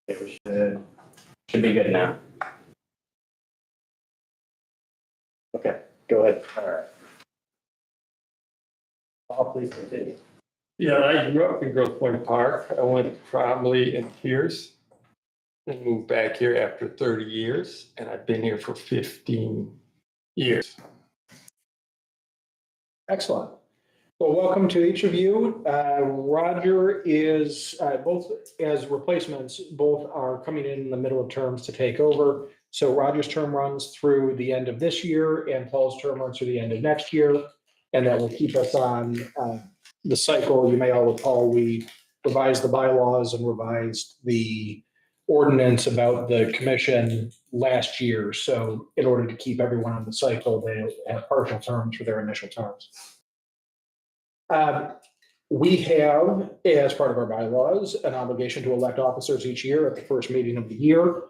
Okay, we should be good now. Okay, go ahead. All right. Paul, please continue. Yeah, I grew up in Grosse Pointe Park. I went to Trombley and Pierce and moved back here after 30 years, and I've been here for 15 years. Excellent. Well, welcome to each of you. Roger is, both as replacements, both are coming in the middle of terms to take over. So Roger's term runs through the end of this year and Paul's term runs through the end of next year. And that will keep us on the cycle. You may all recall, we revised the bylaws and revised the ordinance about the commission last year. So in order to keep everyone on the cycle, they have partial terms for their initial terms. We have, as part of our bylaws, an obligation to elect officers each year at the first meeting of the year.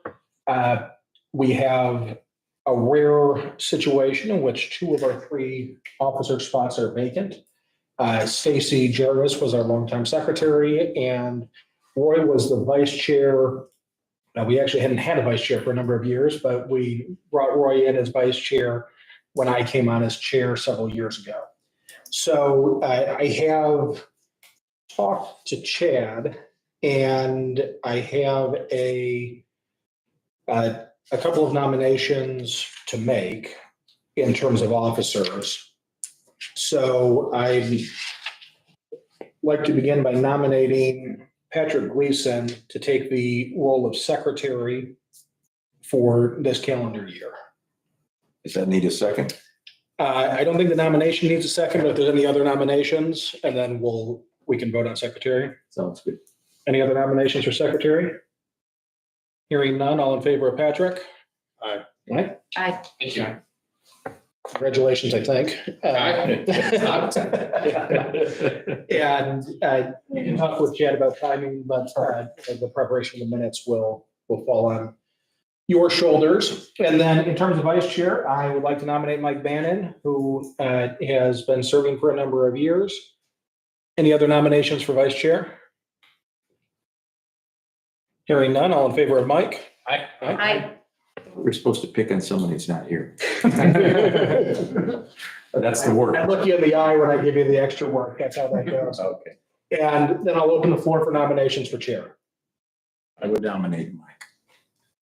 We have a rare situation in which 2 of our 3 officer spots are vacant. Stacy Jarvis was our longtime secretary, and Roy was the vice chair. Now, we actually hadn't had a vice chair for a number of years, but we brought Roy in as vice chair when I came on as chair several years ago. So I have talked to Chad, and I have a couple of nominations to make in terms of officers. So I'd like to begin by nominating Patrick Gleason to take the role of secretary for this calendar year. Does that need a second? I don't think the nomination needs a second, but if there's any other nominations, and then we can vote on secretary. Sounds good. Any other nominations for secretary? Hearing none, all in favor of Patrick? Aye. Aye. Aye. Thank you. Congratulations, I think. And you can talk with Chad about timing, but the preparation of the minutes will fall on your shoulders. And then in terms of vice chair, I would like to nominate Mike Bannon, who has been serving for a number of years. Any other nominations for vice chair? Hearing none, all in favor of Mike? Aye. Aye. We're supposed to pick on someone who's not here. That's the word. I look you in the eye when I give you the extra work. That's how that goes. Okay. And then I'll open the floor for nominations for chair. I would nominate Mike.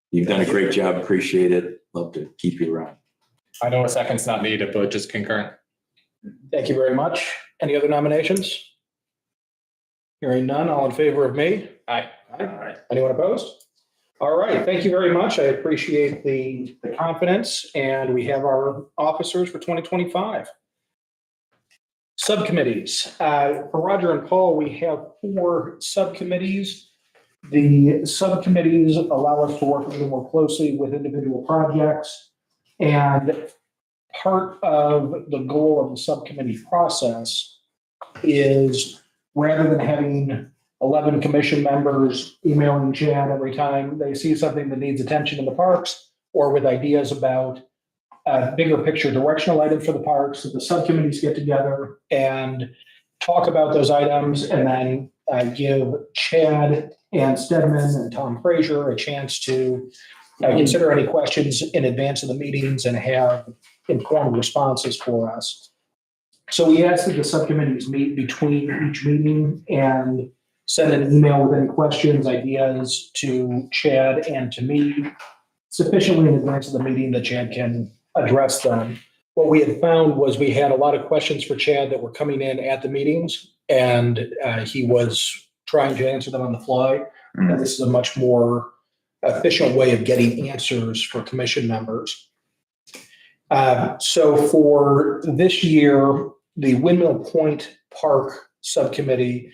You've done a great job. Appreciate it. Love to keep you around. I know a second's not needed, but just concurrent. Thank you very much. Any other nominations? Hearing none, all in favor of me? Aye. Aye. Anyone opposed? All right, thank you very much. I appreciate the confidence, and we have our officers for 2025. Subcommittees. For Roger and Paul, we have 4 subcommittees. The subcommittees allow us to work a little more closely with individual projects. And part of the goal of the subcommittee process is, rather than having 11 commission members emailing Chad every time they see something that needs attention in the parks, or with ideas about a bigger picture directional item for the parks, the subcommittees get together and talk about those items, and then give Chad and Stedman and Tom Frazier a chance to consider any questions in advance of the meetings and have informed responses for us. So we ask that the subcommittees meet between each meeting and send an email with any questions, ideas to Chad and to me sufficiently in advance of the meeting that Chad can address them. What we had found was we had a lot of questions for Chad that were coming in at the meetings, and he was trying to answer them on the fly. And this is a much more efficient way of getting answers for commission members. So for this year, the Windmill Point Park Subcommittee,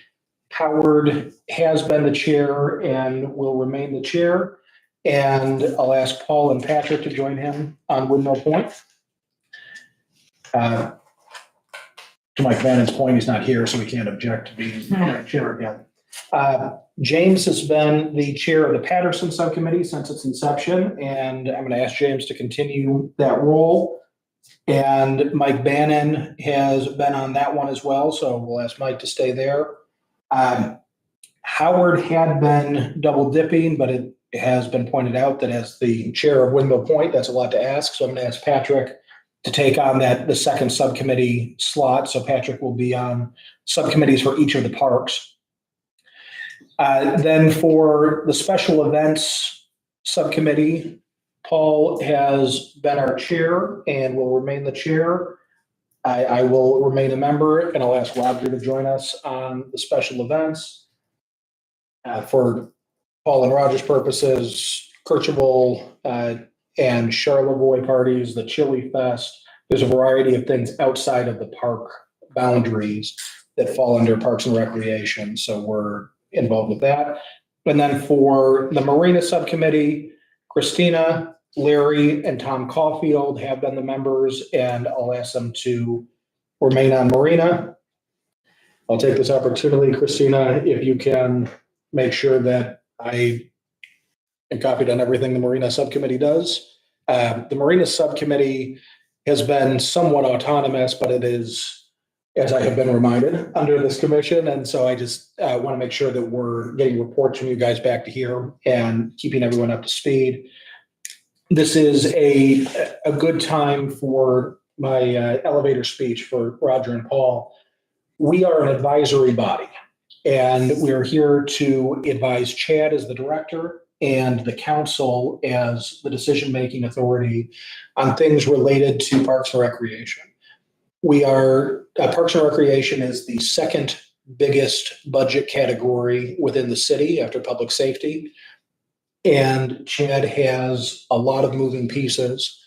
Howard has been the chair and will remain the chair. And I'll ask Paul and Patrick to join him on Windmill Point. To Mike Vannon's point, he's not here, so we can't object to being chair again. James has been the chair of the Patterson Subcommittee since its inception, and I'm going to ask James to continue that role. And Mike Bannon has been on that one as well, so we'll ask Mike to stay there. Howard had been double dipping, but it has been pointed out that as the chair of Windmill Point, that's a lot to ask. So I'm going to ask Patrick to take on the second subcommittee slot. So Patrick will be on subcommittees for each of the parks. Then for the special events subcommittee, Paul has been our chair and will remain the chair. I will remain a member, and I'll ask Roger to join us on the special events. For Paul and Roger's purposes, Kirchable and Charlevoix parties, the Chili Fest. There's a variety of things outside of the park boundaries that fall under Parks and Recreation. So we're involved with that. And then for the Marina Subcommittee, Christina, Larry, and Tom Caulfield have been the members, and I'll ask them to remain on Marina. I'll take this opportunity, Christina, if you can make sure that I am copied on everything the Marina Subcommittee does. The Marina Subcommittee has been somewhat autonomous, but it is, as I have been reminded, under this commission. And so I just want to make sure that we're getting reports from you guys back to here and keeping everyone up to speed. This is a good time for my elevator speech for Roger and Paul. We are an advisory body, and we're here to advise Chad as the director and the council as the decision-making authority on things related to Parks and Recreation. We are, Parks and Recreation is the second biggest budget category within the city after public safety. And Chad has a lot of moving pieces.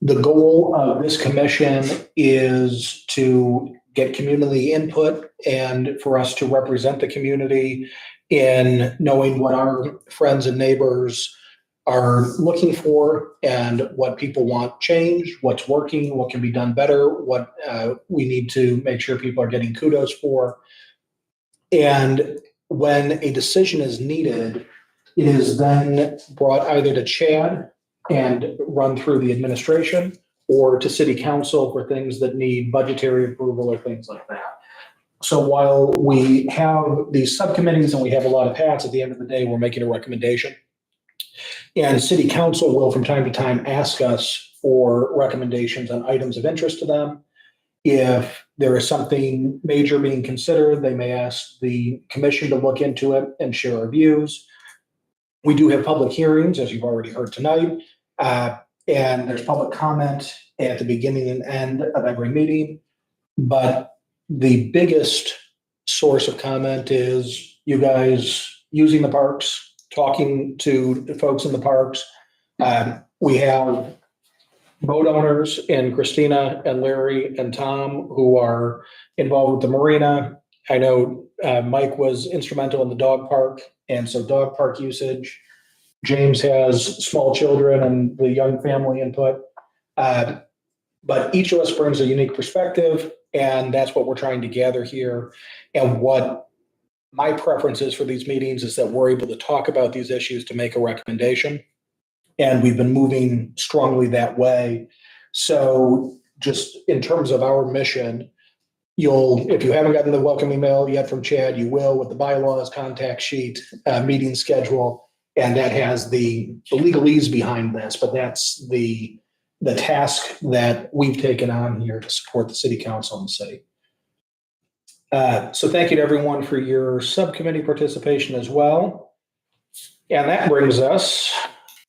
The goal of this commission is to get community input and for us to represent the community in knowing what our friends and neighbors are looking for and what people want changed, what's working, what can be done better, what we need to make sure people are getting kudos for. And when a decision is needed, it is then brought either to Chad and run through the administration or to city council for things that need budgetary approval or things like that. So while we have these subcommittees and we have a lot of hats, at the end of the day, we're making a recommendation. And city council will from time to time ask us for recommendations on items of interest to them. If there is something major being considered, they may ask the commission to look into it and share our views. We do have public hearings, as you've already heard tonight, and there's public comment at the beginning and end of every meeting. But the biggest source of comment is you guys using the parks, talking to the folks in the parks. We have boat owners and Christina and Larry and Tom who are involved with the marina. I know Mike was instrumental in the dog park, and so dog park usage. James has small children and the young family input. But each of us brings a unique perspective, and that's what we're trying to gather here. And what my preference is for these meetings is that we're able to talk about these issues to make a recommendation. And we've been moving strongly that way. So just in terms of our mission, if you haven't gotten the welcome email yet from Chad, you will with the bylaws, contact sheet, meeting schedule, and that has the legalese behind this, but that's the task that we've taken on here to support the city council and the city. So thank you to everyone for your subcommittee participation as well. And that brings us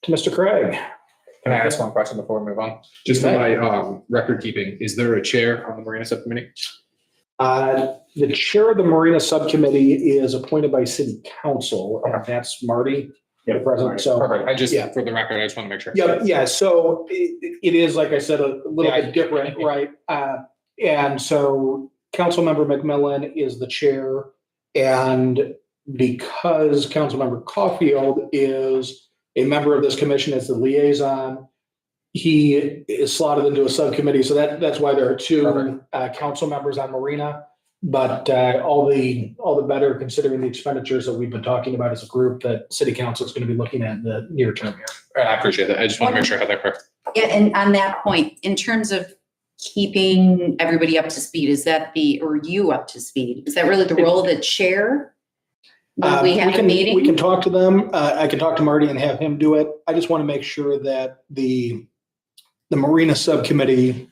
to Mr. Craig. Can I ask one question before we move on? Just for my record keeping, is there a chair on the Marina Subcommittee? The chair of the Marina Subcommittee is appointed by city council, and that's Marty, the president. So Perfect. I just, yeah. for the record, I just want to make sure. Yeah. So it is, like I said, a little bit different, right? And so Councilmember McMillan is the chair, and because Councilmember Caulfield is a member of this commission as the liaison, he is slotted into a subcommittee. So that's why there are two council members on Marina. But all the better considering the expenditures that we've been talking about as a group that city council is going to be looking at in the near term here. I appreciate that. I just want to make sure I had that correct. Yeah, and on that point, in terms of keeping everybody up to speed, or you up to speed? Is that really the role of the chair? Will we have a We can meeting? talk to them. I can talk to Marty and have him do it. I just want to make sure that the Marina Subcommittee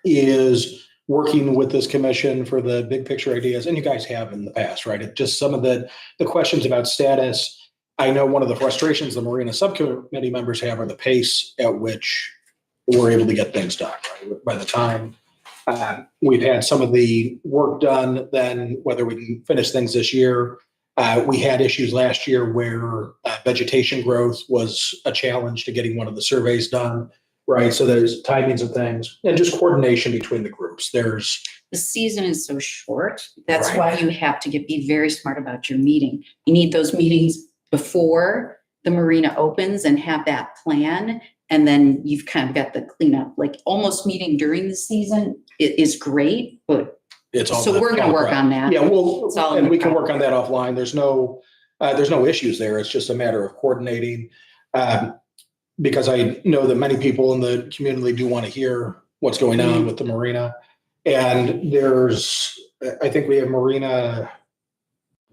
is working with this commission for the big picture ideas, and you guys have in the past, right? It just some of the questions about status. I know one of the frustrations the Marina Subcommittee members have are the pace at which we're able to get things done. Right? By the time we've had some of the work done, then whether we can finish things this year. We had issues last year where vegetation growth was a challenge to getting one of the surveys done, right? So there's timings of things and just coordination between the groups. There's, The season is so short. That's Right. why you have to be very smart about your meeting. You need those meetings before the marina opens and have that plan. And then you've kind of got the cleanup, like almost meeting during the season is great, but it's all. so we're gonna work on that. Yeah, well, It's all in and the we can plan. work on that offline. There's no issues there. It's just a matter of coordinating. Because I know that many people in the community do want to hear what's going on with the marina. And I think we have marina,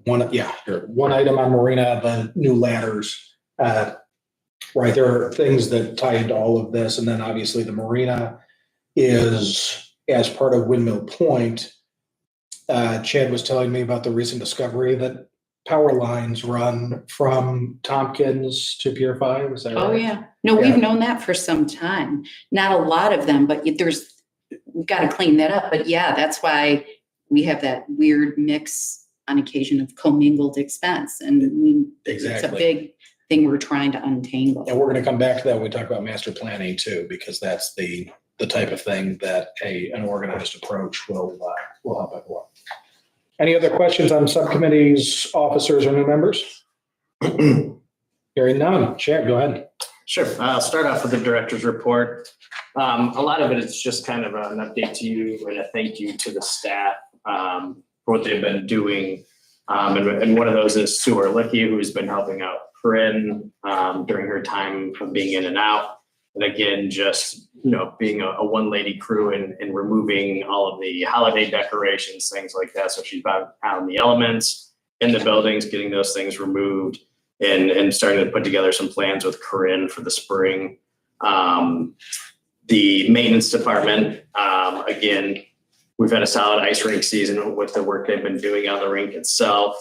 one item on marina, the new ladders. Right, there are things that tie into all of this. And then obviously the marina is, as part of Windmill Point, Chad was telling me about the recent discovery that power lines run from Tompkins to Pier 5. Is that right? Oh, yeah. No, Yeah. we've known that for some time. Not a lot of them, but we've got to clean that up. But yeah, that's why we have that weird mix on occasion of commingled expense. And it's a Exactly. big thing we're trying to untangle. And we're going to come back to that when we talk about master planning too, because that's the type of thing that an organized approach will help everyone. Any other questions on subcommittees, officers, or new members? Hearing none. Chad, go ahead. Sure. I'll start off with the director's report. A lot of it is just kind of an update to you and a thank you to the staff for what they've been doing. And one of those is Sue Orlicki, who's been helping out Corinne during her time of being in and out. And again, just, being a one lady crew and removing all of the holiday decorations, things like that. So she's out in the elements, in the buildings, getting those things removed and starting to put together some plans with Corinne for the spring. The maintenance department, again, we've had a solid ice rink season with the work they've been doing on the rink itself.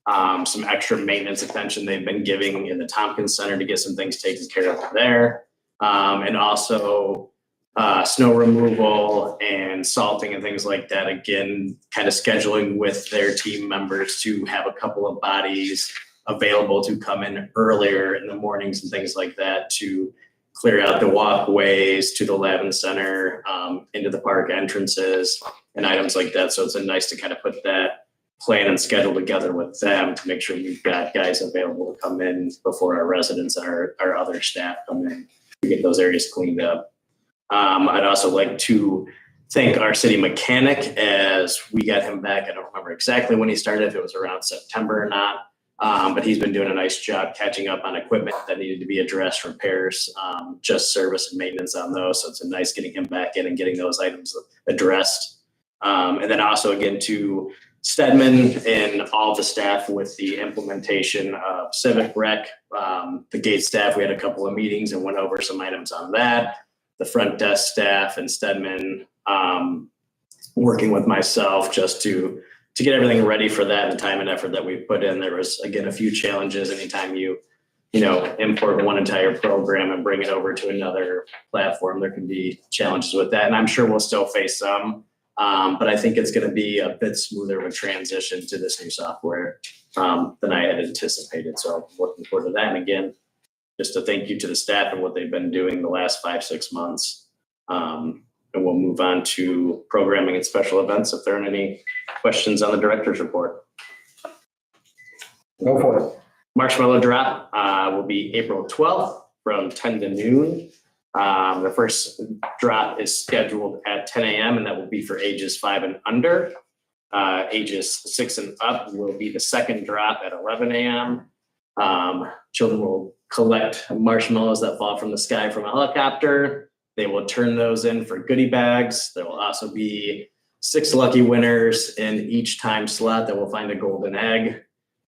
Some extra maintenance attention they've been giving in the Tompkins Center to get some things taken care of there. And also snow removal and salting and things like that. Again, kind of scheduling with their team members to have a couple of bodies available to come in earlier in the mornings and things like that to clear out the walkways to the Lavin Center, into the park entrances and items like that. So it's nice to kind of put that plan and schedule together with them to make sure we've got guys available to come in before our residents and our other staff come in to get those areas cleaned up. I'd also like to thank our city mechanic as we got him back. I don't remember exactly when he started, if it was around September or not. But he's been doing a nice job catching up on equipment that needed to be addressed, repairs, just service and maintenance on those. So it's nice getting him back in and getting those items addressed. And then also again to Stedman and all the staff with the implementation of Civic Rec, the gate staff, we had a couple of meetings and went over some items on that. The front desk staff and Stedman working with myself just to get everything ready for that and the time and effort that we put in. There was, again, a few challenges anytime you import one entire program and bring it over to another platform. There can be challenges with that. And I'm sure we'll still face some, but I think it's going to be a bit smoother of a transition to this new software than I had anticipated. So I'm looking forward to that. And again, just a thank you to the staff and what they've been doing the last 5-6 months. And we'll move on to programming and special events if there aren't any questions on the director's report. Go for it. Marshmallow Drop will be April 12th from 10 to noon. The first drop is scheduled at 10 a.m. and that will be for ages 5 and under. Ages 6 and up will be the second drop at 11 a.m. Children will collect marshmallows that fall from the sky from a helicopter. They will turn those in for goodie bags. There will also be 6 lucky winners in each time slot that will find a golden egg.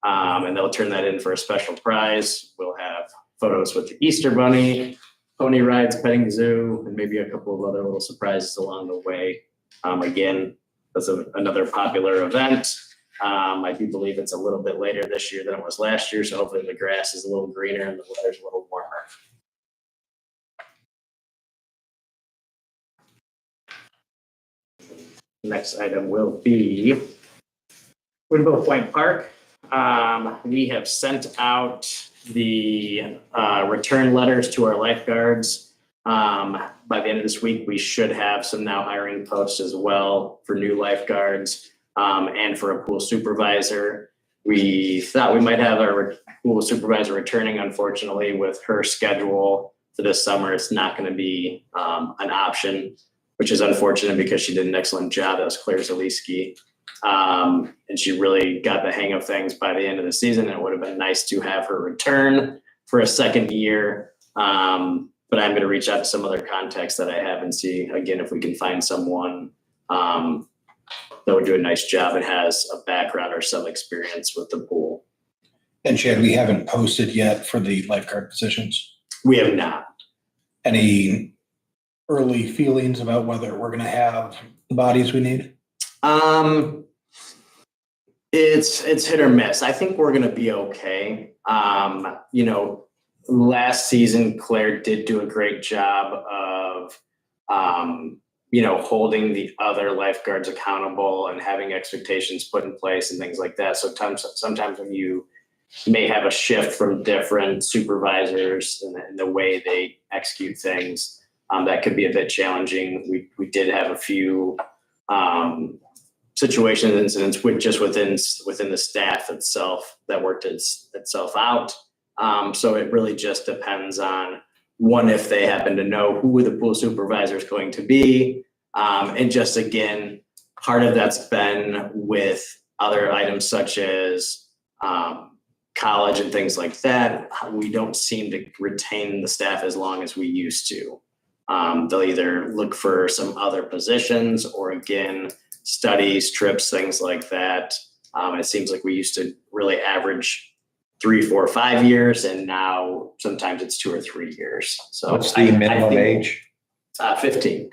And they'll turn that in for a special prize. We'll have photos with the Easter Bunny, pony rides, petting zoo, and maybe a couple of other little surprises along the way. Again, that's another popular event. I do believe it's a little bit later this year than it was last year, so hopefully the grass is a little greener and the weather's a little warmer. Next item will be Woodville Point Park. We have sent out the return letters to our lifeguards. By the end of this week, we should have some now hiring posts as well for new lifeguards and for a pool supervisor. We thought we might have our pool supervisor returning. Unfortunately, with her schedule for this summer, it's not going to be an option, which is unfortunate because she did an excellent job. That was Claire Zaleski. And she really got the hang of things by the end of the season. And it would have been nice to have her return for a second year. But I'm going to reach out to some other contacts that I have and see, again, if we can find someone that would do a nice job and has a background or some experience with the pool. And Chad, we haven't posted yet for the lifeguard positions. We have not. Any early feelings about whether we're going to have the bodies we need? It's hit or miss. I think we're going to be okay. Last season, Claire did do a great job of, holding the other lifeguards accountable and having expectations put in place and things like that. So sometimes when you may have a shift from different supervisors and the way they execute things, that could be a bit challenging. We did have a few situations, incidents within the staff itself that worked itself out. So it really just depends on one, if they happen to know who the pool supervisor is going to be. And just again, part of that's been with other items such as college and things like that. We don't seem to retain the staff as long as we used to. They'll either look for some other positions or again, studies, trips, things like that. It seems like we used to really average 3, 4, 5 years, and now sometimes it's 2 or 3 years. So What's the minimum think, age? 15.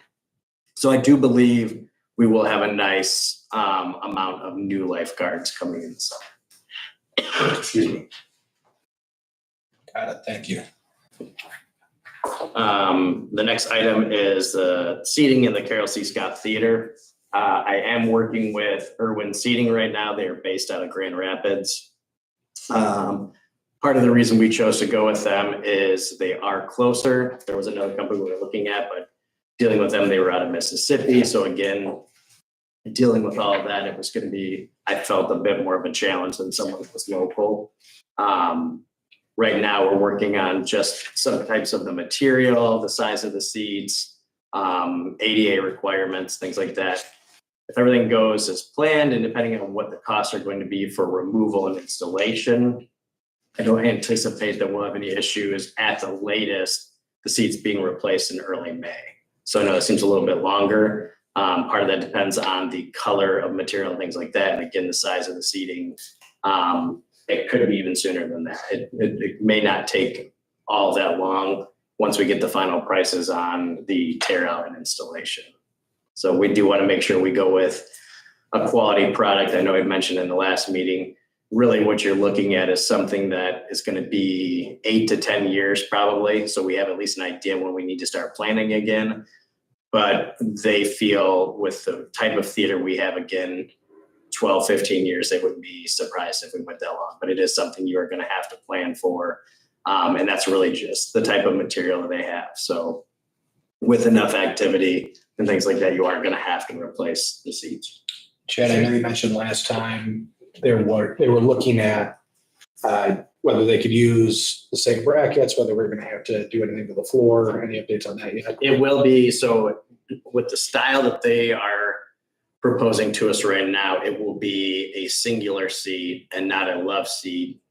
So I do believe we will have a nice amount of new lifeguards coming in the summer. Excuse me. Got it. Thank you. The next item is the seating in the Carol C. Scott Theater. I am working with Irwin Seating right now. They are based out of Grand Rapids. Part of the reason we chose to go with them is they are closer. There was another company we were looking at, but dealing with them, they were out of Mississippi. So again, dealing with all of that, it was going to be, I felt, a bit more of a challenge than someone that was local. Right now, we're working on just some types of the material, the size of the seats, ADA requirements, things like that. If everything goes as planned and depending on what the costs are going to be for removal and installation, I don't anticipate that we'll have any issues at the latest, the seats being replaced in early May. So I know it seems a little bit longer. Part of that depends on the color of material and things like that. And again, the size of the seating. It could be even sooner than that. It may not take all that long once we get the final prices on the tear out and installation. So we do want to make sure we go with a quality product. I know I mentioned in the last meeting, really what you're looking at is something that is going to be 8 to 10 years probably. So we have at least an idea when we need to start planning again. But they feel with the type of theater we have, again, 12, 15 years, they wouldn't be surprised if we went that long. But it is something you are going to have to plan for. And that's really just the type of material that they have. So with enough activity and things like that, you are going to have to replace the seats. Chad, I know you mentioned last time they were looking at whether they could use the same brackets, whether we're going to have to do anything to the floor. Any updates on that yet? It will be, so with the style that they are proposing to us right now, it will be a singular seat and not a love seat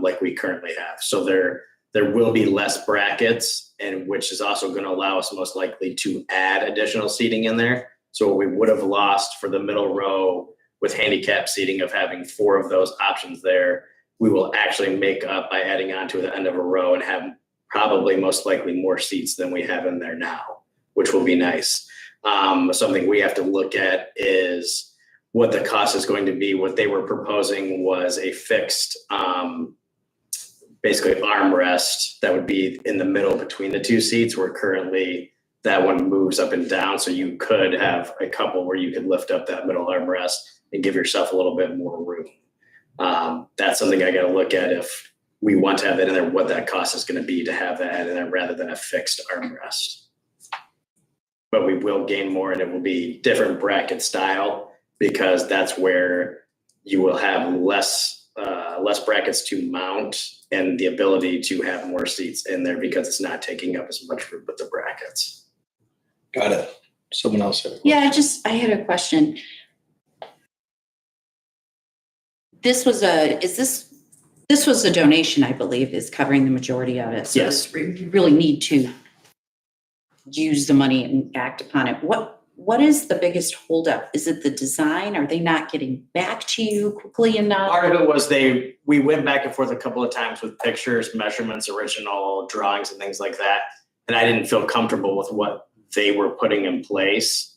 like we currently have. So there will be less brackets, and which is also going to allow us most likely to add additional seating in there. So what we would have lost for the middle row with handicap seating of having 4 of those options there, we will actually make up by adding on to the end of a row and have probably most likely more seats than we have in there now, which will be nice. Something we have to look at is what the cost is going to be. What they were proposing was a fixed, basically armrest that would be in the middle between the 2 seats, where currently that one moves up and down. So you could have a couple where you could lift up that middle armrest and give yourself a little bit more room. That's something I got to look at if we want to have that in there, what that cost is going to be to have that in there rather than a fixed armrest. But we will gain more, and it will be different bracket style, because that's where you will have less brackets to mount and the ability to have more seats in there, because it's not taking up as much room with the brackets. Got it. Someone else had a question. Yeah, I had a question. This was a donation, I believe, is covering the majority of it. So Yes. you really need to use the money and act upon it. What is the biggest holdup? Is it the design? Are they not getting back to you quickly enough? Part of it was we went back and forth a couple of times with pictures, measurements, original drawings and things like that. And I didn't feel comfortable with what they were putting in place.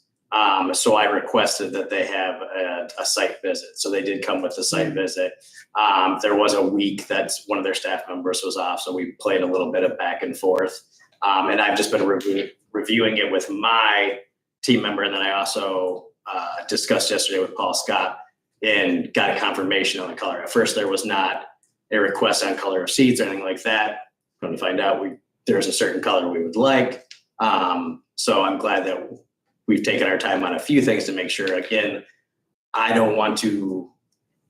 So I requested that they have a site visit. So they did come with the site visit. There was a week that one of their staff members was off, so we played a little bit of back and forth. And I've just been reviewing it with my team member. And then I also discussed yesterday with Paul Scott and got a confirmation on the color. At first, there was not a request on color of seats or anything like that. Come to find out, there's a certain color we would like. So I'm glad that we've taken our time on a few things to make sure. Again, I don't want to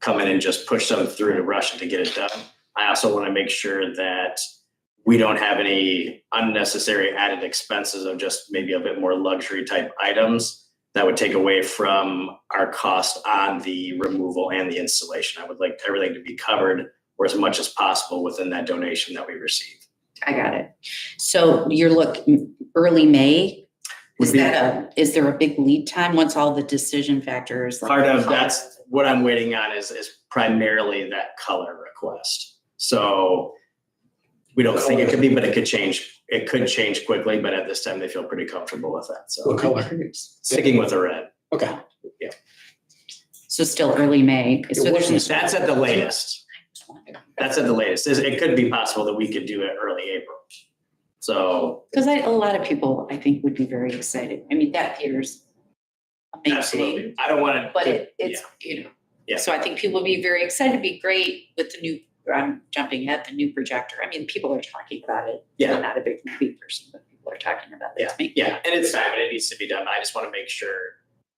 come in and just push something through to rush it to get it done. I also want to make sure that we don't have any unnecessary added expenses of just maybe a bit more luxury type items that would take away from our cost on the removal and the installation. I would like everything to be covered, or as much as possible within that donation that we received. I got it. So you're looking early May. Is there a big lead time once all the decision factors? Part of that's what I'm waiting on is primarily that color request. So we don't think it could be, but it could change. It could change quickly, but at this time they feel pretty comfortable with that. So What color? sticking with the red. Okay. So still early May. So there's That's at the latest. That's at the latest. It could be possible that we could do it early April. So because a lot of people, I think, would be very excited. I mean, that theater's amazing, absolutely, I don't want to. but it's Yeah. So I think people would be very excited. It'd be great with the new. I'm jumping ahead, the new projector. I mean, people are talking about it. Yeah. I'm not a big movie person, but people are talking about it. Yeah, yeah, and it's time and it needs to be done. I just want to make sure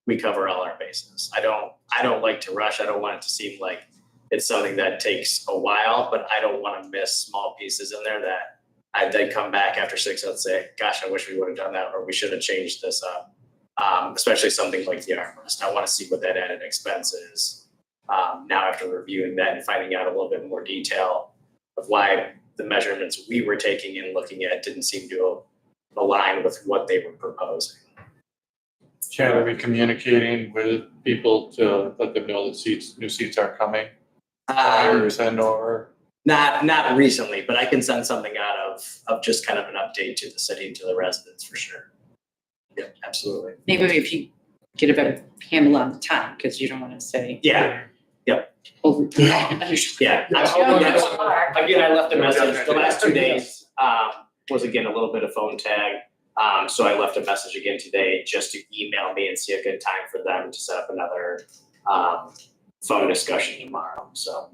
we cover all our bases. I don't like to rush. I don't want it to seem like it's something that takes a while, but I don't want to miss small pieces in there that I then come back after 6 months and say, gosh, I wish we would have done that, or we should have changed this up. Especially something like the armrest. I want to see what that added expense is. Now after reviewing that and finding out a little bit more detail of why the measurements we were taking and looking at didn't seem to align with what they were proposing. Can we be communicating with people to let them know that new seats are coming? Or Not recently, but I can send something out of just kind of an update to the city and to the residents for sure. Yeah, absolutely. Maybe if you get a better handle on the time, because you don't want to say. Yeah, Over. yeah. Yeah. Again, I left a message. The last 2 days was again a little bit of phone tag. So I left a message again today just to email me and see a good time for them to set up another phone discussion tomorrow. So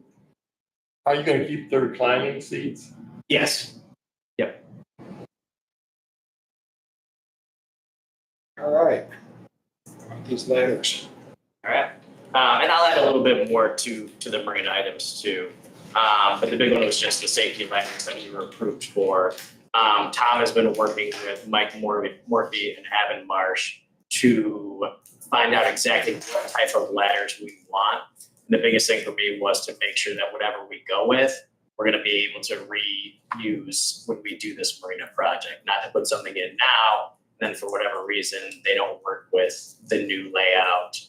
are you gonna keep the reclining seats? yes. All right. These letters. All right. And I'll add a little bit more to the marina items too. But the big one was just the safety lights that we were approved for. Tom has been working with Mike Morphy and Evan Marsh to find out exactly what type of ladders we want. And the biggest thing for me was to make sure that whatever we go with, we're going to be able to reuse when we do this marina project, not to put something in now, and then for whatever reason, they don't work with the new layout.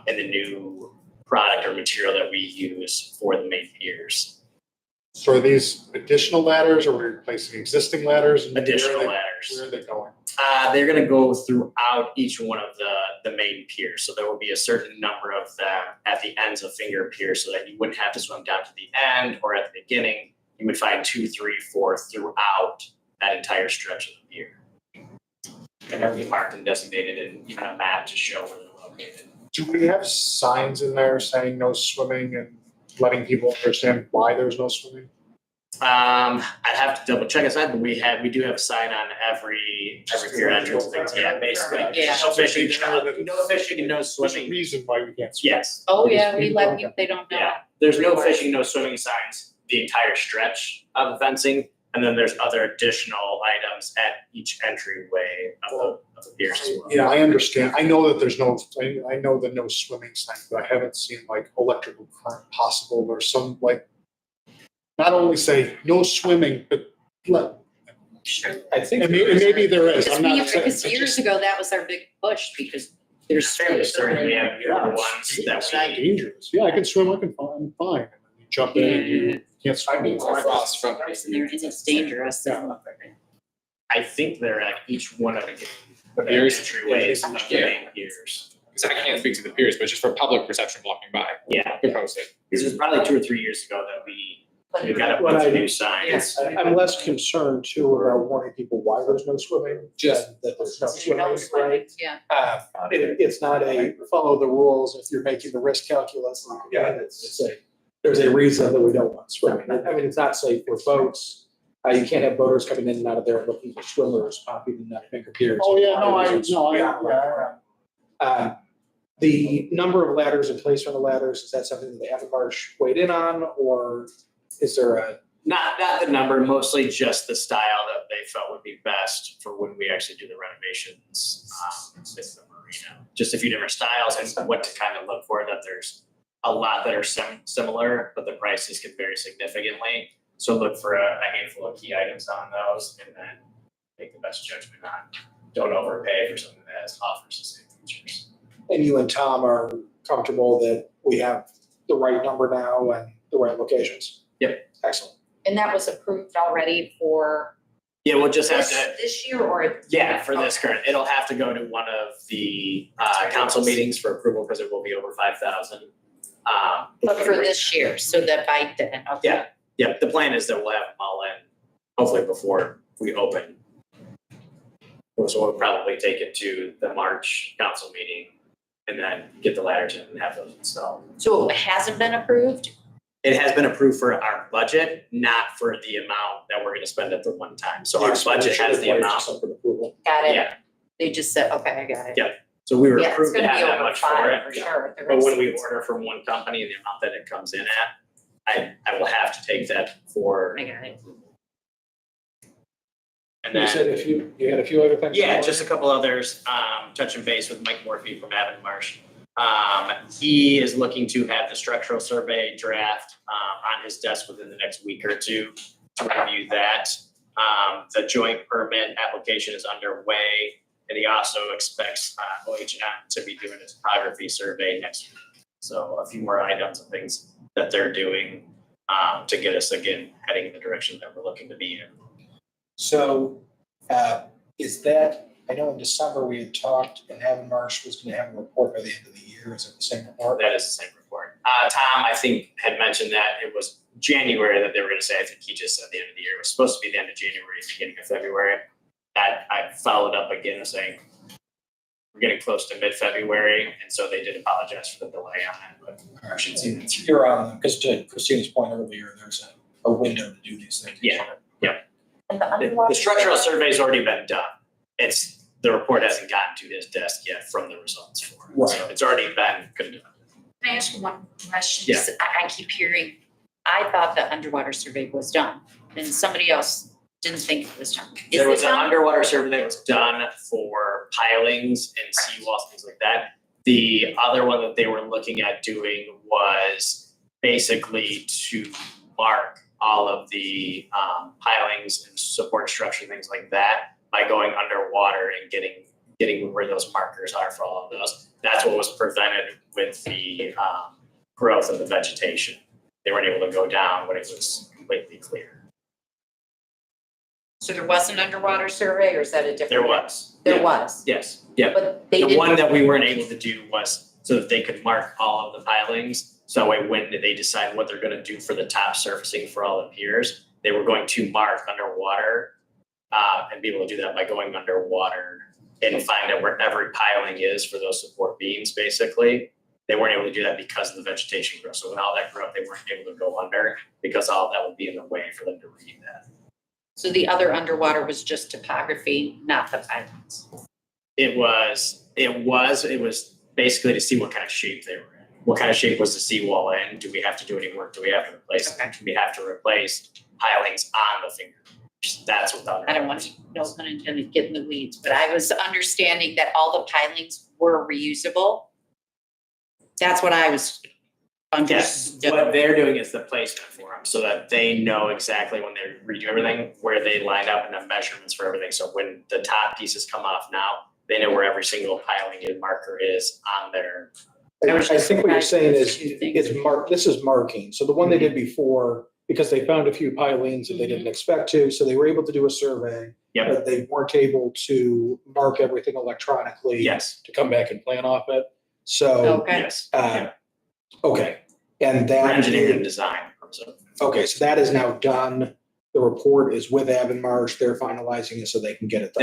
and the new product or material that we use for the main piers. So are these additional ladders or we're replacing existing ladders? And Additional where ladders. are they going? They're gonna go throughout each one of the main piers. So there will be a certain number of them at the ends of finger piers so that you wouldn't have to swim down to the end or at the beginning. You would find 2, 3, 4 throughout that entire stretch of the pier. And they'll be marked and designated and even a map to show where they're located. Do we have signs in there saying no swimming and letting people understand why there's no swimming? I'd have to double check us out, but we do have a sign on every pier entrance things. Yeah, basically. Yeah. No fishing, no fishing and no There's a swimming. reason why we can't swim. Yes. Oh, yeah, we let people, they don't know. Yeah, there's no fishing, no swimming signs, the entire stretch of the fencing. And then there's other additional items at each entryway of the piers as well. Yeah, I understand. I know that there's no, I know the no swimming sign, but I haven't seen like electrical current possible or some like, not only say no swimming, but let, Sure. I think. and maybe there is, Because I'm not saying. because it's years just- ago, that was our big push because There's fairly certain we have newer ones that It's not we, dangerous. Yeah, I can swim, I'm fine. You jump in, you can't swim. Across from. there and it's dangerous. I think they're at each one of the Piers? entryways of the Yeah. main piers. Because I can't speak to the piers, but just for public perception walking by, Yeah, they're posted. this was probably 2 or 3 years ago that we got up What with I- a new sign. Yes. I'm less concerned too about warning people why there's no swimming, just that there's no swimming, right? Yeah. It's not a follow the rules if you're making the risk calculus. Yeah, it's a, there's a reason that we don't want swimming. I mean, it's not safe for boats. You can't have boaters coming in and out of there looking for swimmers, popping in that finger piers. Oh, yeah, no. The number of ladders and placement of ladders, is that something that the Avon-Marsh weighed in on, or is there a? Not the number, mostly just the style that they felt would be best for when we actually do the renovations with the marina. Just a few different styles and what to kind of look for, that there's a lot that are similar, but the prices can vary significantly. So look for a handful of key items on those and then make the best judgment on. Don't overpay for something that offers the same features. And you and Tom are comfortable that we have the right number now and the right locations? Yep. Excellent. And that was approved already for Yeah, we'll just have to. this year or? Yeah, for this current, it'll have to go to one of the council meetings for approval because it will be over 5,000. But for this year, so that by then, okay. Yeah, the plan is that we'll have them all in, hopefully before we open. So we'll probably take it to the March council meeting and then get the ladders in and have those installed. So it hasn't been approved? It has been approved for our budget, not for the amount that we're gonna spend at the one time. So our budget has the amount. Got it? Yeah, They just said, okay, I got it. Yeah, so we were Yeah, it's approved to gonna have be that over much for 5 it. for sure. The But when rest we of it's- order from one company, the amount that it comes in at, I will have to take that for. I got it. And You then, said you had a few other things? yeah, just a couple others, touching base with Mike Morphy from Avon-Marsh. He is looking to have the structural survey draft, on his desk within the next week or two to review that. The joint permit application is underway, and he also expects, OHM to be doing a topography survey next week. So a few more items and things that they're doing, to get us again heading in the direction that we're looking to be in. So, is that, I know in December we had talked and Avon-Marsh was gonna have a report by the end of the year, is it the same report? That is the same report. Tom, I think, had mentioned that it was January that they were gonna say. I think he just said the end of the year. It was supposed to be the end of January, beginning of February. I followed up again and saying, we're getting close to mid-February, and so they did apologize for the delay on that, but I should see that. You're on, because to Christina's point earlier, there's a window to do these things. Yeah. And the The underwater. structural survey's already been done. It's, the report hasn't gotten to his desk yet from the results for it. So Right. it's already been conducted. Can I ask one question? Yeah. 'Cause I keep hearing, I thought the underwater survey was done, and somebody else didn't think it was done. Is There was it an done? underwater survey that was done for pilings and seawalls, things like that. The other one that they were looking at doing was basically to mark all of the pilings and support structure, things like that, by going underwater and getting where those markers are for all of those. that's what was prevented with the growth of the vegetation. They weren't able to go down when it was completely clear. So there was an underwater survey, or is that a different? There was. There Yeah. was, Yes, yeah. but they The didn't. one that we weren't able to do was so that they could mark all of the pilings. So that way when they decide what they're gonna do for the top surfacing for all the piers, they were going to mark underwater and be able to do that by going underwater and find out where every piling is for those support beams, basically. They weren't able to do that because of the vegetation growth. So with all that growth, they weren't able to go under because all of that would be in the way for them to read that. So the other underwater was just topography, not the pilings. It was basically to see what kind of shape they were in. What kind of shape was the seawall in? Do we have to do any work? Do we have to replace Okay. it? Do we have to replace pilings on the finger? That's what the. I don't want to, no pun intended, get in the weeds, but I was understanding that all the pilings were reusable. That's what I was Yes, understood. what they're doing is the placement for them, so that they know exactly when they redo everything, where they line up and the measurements for everything. So when the top pieces come off now, they know where every single piling and marker is on their. I think what you're saying is, Two things. this is marking. So the one they did before, because they found a few pilings that they didn't expect to, so they were able to do a survey. Yep. But they weren't able to mark everything electronically. Yes, To come back and plan off it. So, Okay, yes. okay, and For that, engineering and design. So okay, so that is now done. The report is with Avon-Marsh. They're finalizing it so they can get it done.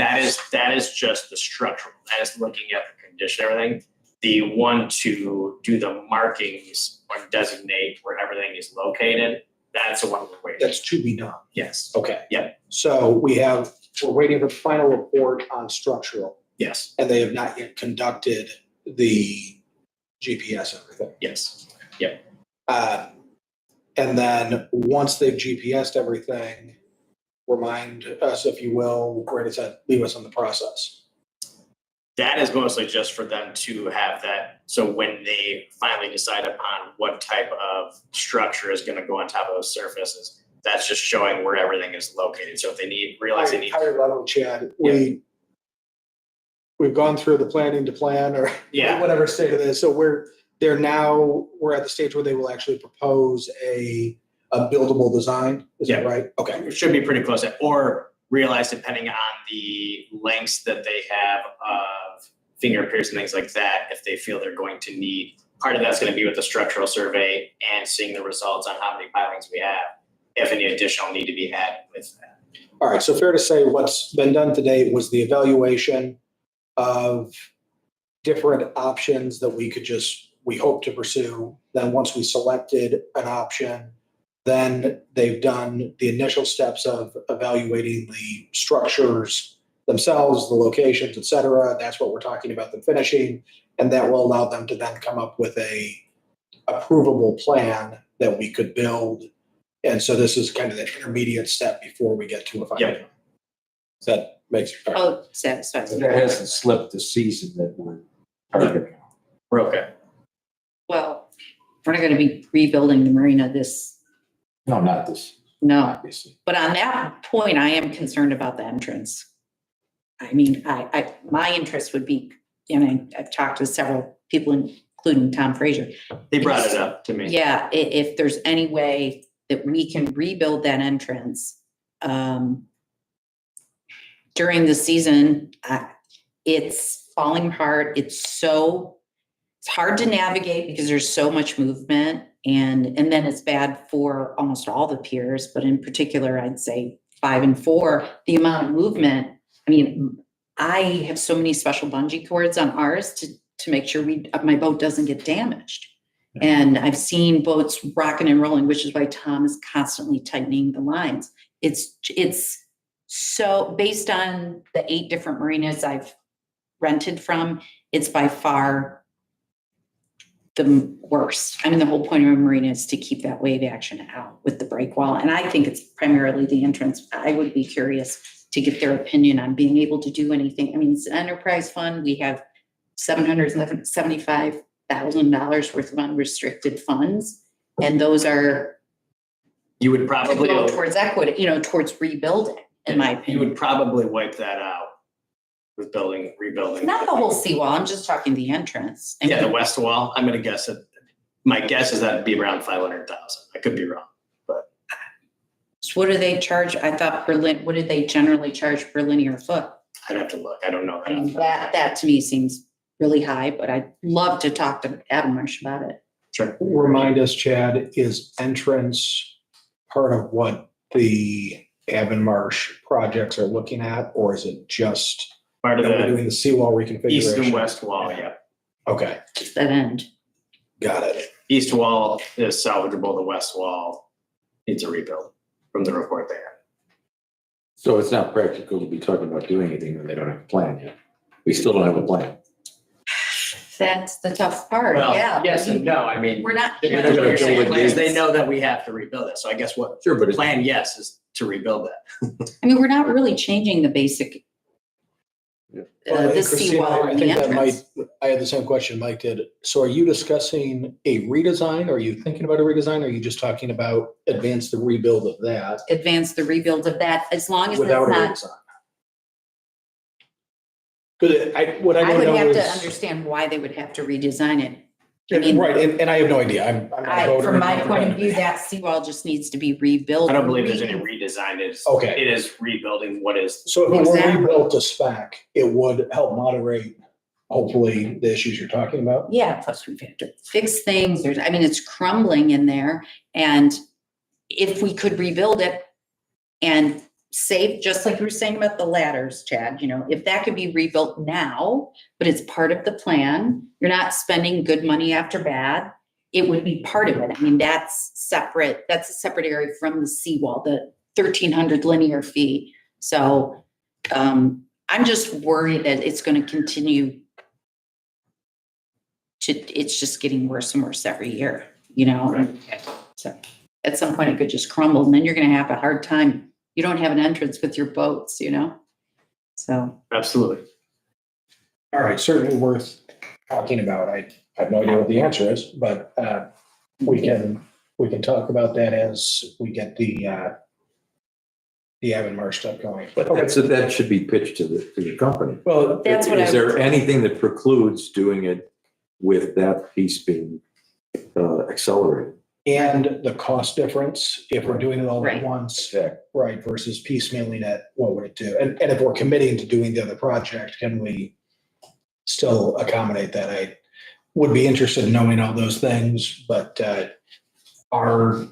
that is just the structural. That is looking at the condition, everything. The one to do the markings or designate where everything is located, that's the one we're waiting. That's to be done. Yes, Okay. Yeah. So we're waiting for the final report on structural, yes, and they have not yet conducted the GPS everything. yes. And then once they've GPSed everything, remind us, if you will, where does that leave us on the process? That is mostly just for them to have that, so when they finally decide upon what type of structure is gonna go on top of those surfaces, that's just showing where everything is located. So if they realize they need. Higher level, Chad, we've gone through the planning to plan or Yeah. whatever state it is. So we're at the stage where they will actually propose a buildable design. Is that Yeah. right? Okay. It should be pretty close, or realize depending on the lengths that they have of finger piers and things like that, if they feel they're going to need, part of that's gonna be with the structural survey and seeing the results on how many pilings we have, if any additional need to be added with that. All right. So fair to say what's been done to date was the evaluation of different options that we hope to pursue. Then once we selected an option, then they've done the initial steps of evaluating the structures themselves, the locations, et cetera. That's what we're talking about them finishing. And that will allow them to then come up with a approvable plan that we could build. And so this is kind of the intermediate step before we get to a final. Yep. That makes. oh, satisfies. That hasn't slipped the season that we're targeting. We're okay. Well, we're not gonna be rebuilding the marina No, not this, no. obviously. But on that point, I am concerned about the entrance. I mean, my interest would be, and I've talked to several people, including Tom Frazier. They brought it up to me. Yeah, if there's any way that we can rebuild that entrance, during the season, it's falling apart. It's hard to navigate because there's so much movement, and then it's bad for almost all the piers, but in particular, I'd say 5 and 4, the amount of movement. I mean, I have so many special bungee cords on ours to make sure my boat doesn't get damaged. And I've seen boats rocking and rolling, which is why Tom is constantly tightening the lines. It's so, based on the 8 different marinas I've rented from, it's by far the worst. I mean, the whole point of a marina is to keep that wave action out with the break wall. And I think it's primarily the entrance. I would be curious to get their opinion on being able to do anything. I mean, it's an enterprise fund. We have $775,000 worth of unrestricted funds. And those are You would probably. go towards equity, towards rebuilding, in my You opinion. would probably wipe that out with rebuilding. Not the whole seawall, I'm just talking the entrance. I Yeah, the mean, west wall, I'm gonna guess it, my guess is that'd be around 500,000. I could be wrong. what do they charge? I thought what did they generally charge per linear foot? I'd have to look. I don't know. I mean, that to me seems really high, but I'd love to talk to Adam Marsh about it. Sure. Remind us, Chad, is entrance part of what the Avon Marsh projects are looking at, or is it just Part of that we're the doing the seawall reconfiguration? east and west wall, yeah. Okay, Just that end. got it. East wall is salvageable, the west wall needs a rebuild from the report they had. So it's not practical to be talking about doing anything when they don't have a plan yet. We still don't have a plan. That's the tough part, Well, yeah. yes and no, I mean. We're not. You're not gonna build a gate. They know that we have to rebuild it, so I guess what Sure, but it's. plan, yes, is to rebuild that. I mean, we're not really changing the basic, Yeah. the seawall and the entrance. I had the same question Mike did. So are you discussing a redesign? Are you thinking about a redesign? Or are you just talking about advance the rebuild of that Advance the rebuild of that, as long as it's without a not. redesign? Because what I I don't would know have to is. understand why they would have to redesign it. I mean- Right, and I have no idea. I'm not a voter. From my I'm point of not- view, that seawall just needs to be rebuilt. I don't believe there's any redesign, Okay. it is rebuilding what is, So if it were Exactly. rebuilt to spec, it would help moderate, hopefully, the issues you're talking about. Yeah, plus we've had to fix things. There's, I mean, it's crumbling in there. And if we could rebuild it and save, just like you were saying about the ladders, Chad, if that could be rebuilt now, but it's part of the plan, you're not spending good money after bad, it would be part of it. I mean, that's a separate area from the seawall, the 1,300 linear feet. So I'm just worried that it's going to continue it's just getting worse and worse every year, So at some point it could just crumble and then you're going to have a hard time. You don't have an entrance with your boats, So, absolutely. All right, certainly worth talking about. I have no idea what the answer is, but we can talk about that as we get the Avon Marsh stuff going. But that should be pitched to the company. Well, That's what Is I- there anything that precludes doing it with that piece being accelerated? and the cost difference, if we're doing it all at Right. once, right, versus piecemealing it, what would it do? And if we're committing to doing the other project, can we still accommodate that? I would be interested in knowing all those things, but are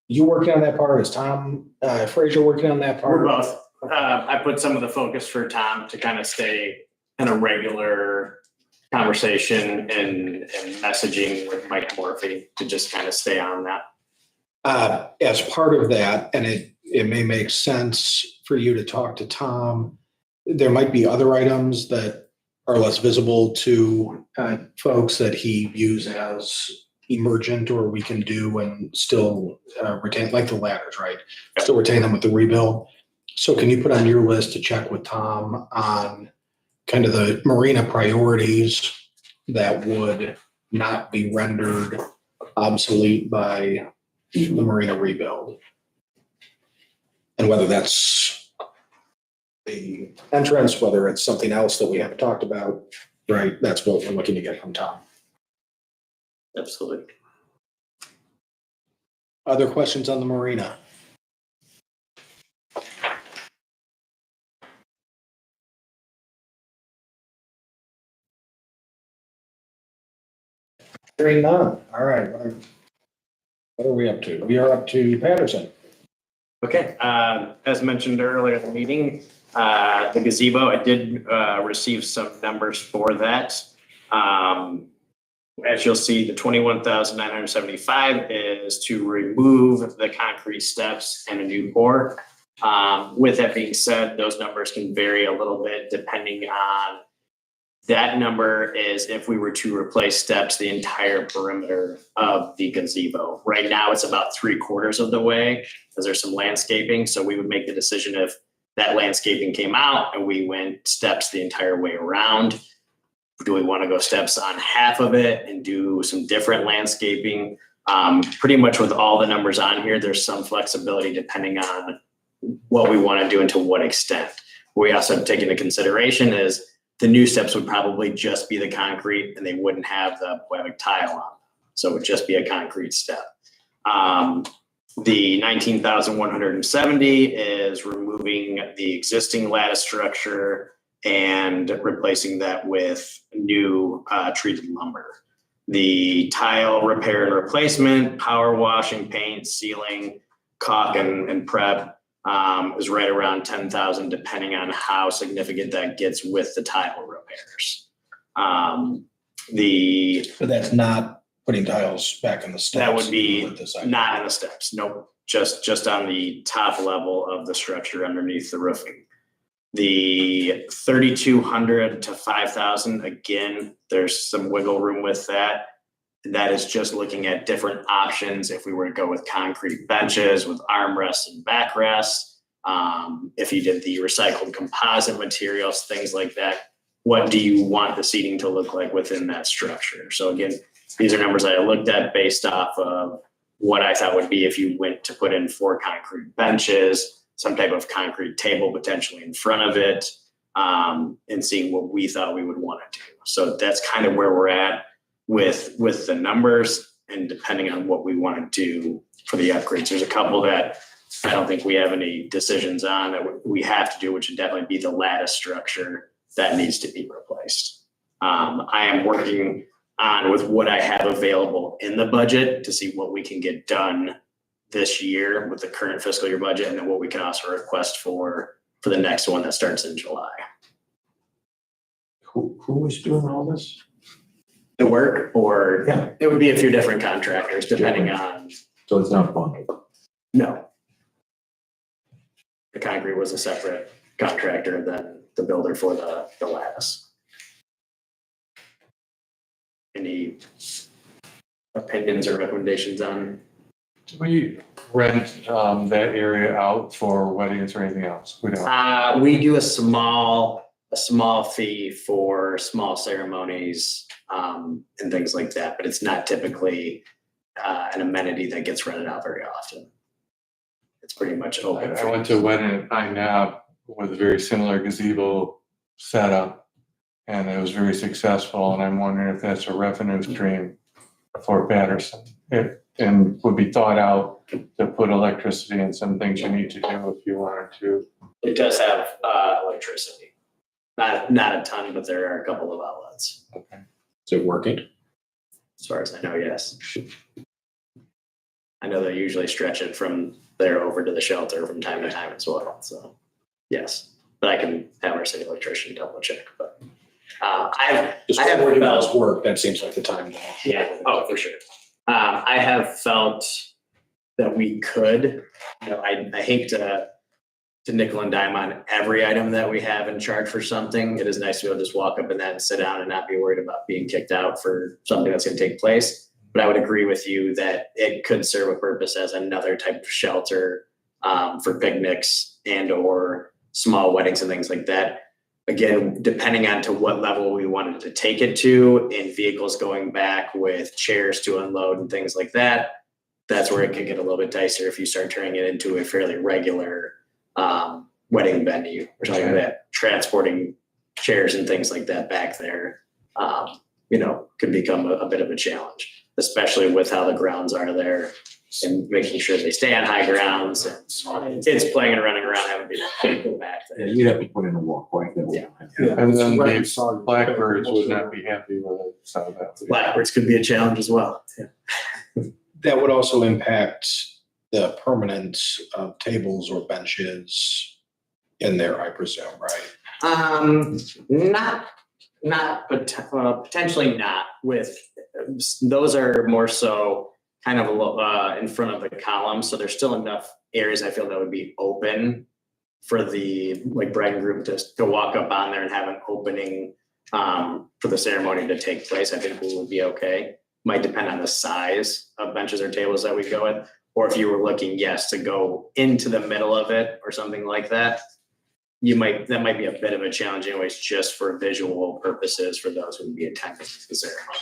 you working on that part? Is Tom Frazier working on that part? We're both. I put some of the focus for Tom to kind of stay in a regular conversation and messaging with Mike Morphy to just kind of stay on that. As part of that, and it may make sense for you to talk to Tom, there might be other items that are less visible to folks that he views as emergent or we can do and still retain, like the ladders, right? Still retain them with the rebuild. So can you put on your list to check with Tom on kind of the marina priorities that would not be rendered obsolete by the marina rebuild? And whether that's the entrance, whether it's something else that we haven't talked about, right? That's what we're looking to get from Tom. Absolutely. Other questions on the marina? Hearing none. All right. What are we up to? We are up to Patterson. Okay, as mentioned earlier in the meeting, the gazebo, I did receive some numbers for that. As you'll see, the 21,975 is to remove the concrete steps and a new pour. With that being said, those numbers can vary a little bit depending on, that number is if we were to replace steps the entire perimeter of the gazebo. Right now, it's about 3/4 of the way, because there's some landscaping. So we would make the decision if that landscaping came out and we went steps the entire way around. Do we want to go steps on half of it and do some different landscaping? Pretty much with all the numbers on here, there's some flexibility depending on what we want to do and to what extent. What we also have to take into consideration is the new steps would probably just be the concrete and they wouldn't have the Weavic tile on. So it would just be a concrete step. The 19,170 is removing the existing lattice structure and replacing that with new treated lumber. The tile repair and replacement, power washing, paint, sealing, caulk and prep is right around 10,000, depending on how significant that gets with the tile repairs. But that's not putting tiles back in the steps. That would be with this item. not in the steps, nope, just on the top level of the structure underneath the roofing. The 3,200 to 5,000, again, there's some wiggle room with that. That is just looking at different options if we were to go with concrete benches with armrests and backrests. If you did the recycled composite materials, things like that, what do you want the seating to look like within that structure? So again, these are numbers I looked at based off of what I thought would be if you went to put in 4 concrete benches, some type of concrete table potentially in front of it, and seeing what we thought we would want to do. So that's kind of where we're at with the numbers, and depending on what we want to do for the upgrades. There's a couple that I don't think we have any decisions on that we have to do, which would definitely be the lattice structure that needs to be replaced. I am working on with what I have available in the budget to see what we can get done this year with the current fiscal year budget, and then what we can also request for the next one that starts in July. Who is doing all this? The work, or Yeah. it would be a few different contractors depending on, So it's not bundled. no. The concrete was a separate contractor than the builder for the lattice. Any opinions or recommendations on? Do we rent that area out for weddings or anything else? We don't. We do a small fee for small ceremonies and things like that, but it's not typically an amenity that gets rented out very often. It's pretty much open. I went to a wedding at Pine Knob with a very similar gazebo setup, and it was very successful. And I'm wondering if that's a revenue stream for Patterson. And would be thought out to put electricity in some things you need to do if you wanted to. It does have electricity. Not a ton, but there are a couple of outlets. Is it working? As far as I know, yes. I know they usually stretch it from there over to the shelter from time to time as well, so, yes. But I can have our city electrician double check, but Just I have when felt- does work, that seems like the time. to- Yeah, oh, for sure. I have felt that we could, I hate to nickel and dime on every item that we have and charge for something. It is nice to be able to just walk up in that and sit down and not be worried about being kicked out for something that's gonna take place. But I would agree with you that it could serve a purpose as another type of shelter for picnics and or small weddings and things like that. Again, depending on to what level we wanted to take it to, in vehicles going back with chairs to unload and things like that, that's where it could get a little bit dicier if you start turning it into a fairly regular wedding venue or something like that. Transporting chairs and things like that back there, could become a bit of a challenge, especially with how the grounds are there and making sure they stay on high grounds and kids playing and running around having to go back Yeah, there. you'd have to put in a walkway. Yeah. And then Right, the sorry. blackbirds would not be happy with it, so that. Blackbirds could be a challenge as well. That would also impact the permanence of tables or benches in there, I presume, right? Potentially not with, those are more so kind of in front of the column. So there's still enough areas I feel that would be open for the bride and groom to walk up on there and have an opening for the ceremony to take place. I think we would be okay. Might depend on the size of benches or tables that we go with. Or if you were looking, yes, to go into the middle of it or something like that, that might be a bit of a challenge anyways, just for visual purposes for those who would be attending the ceremony.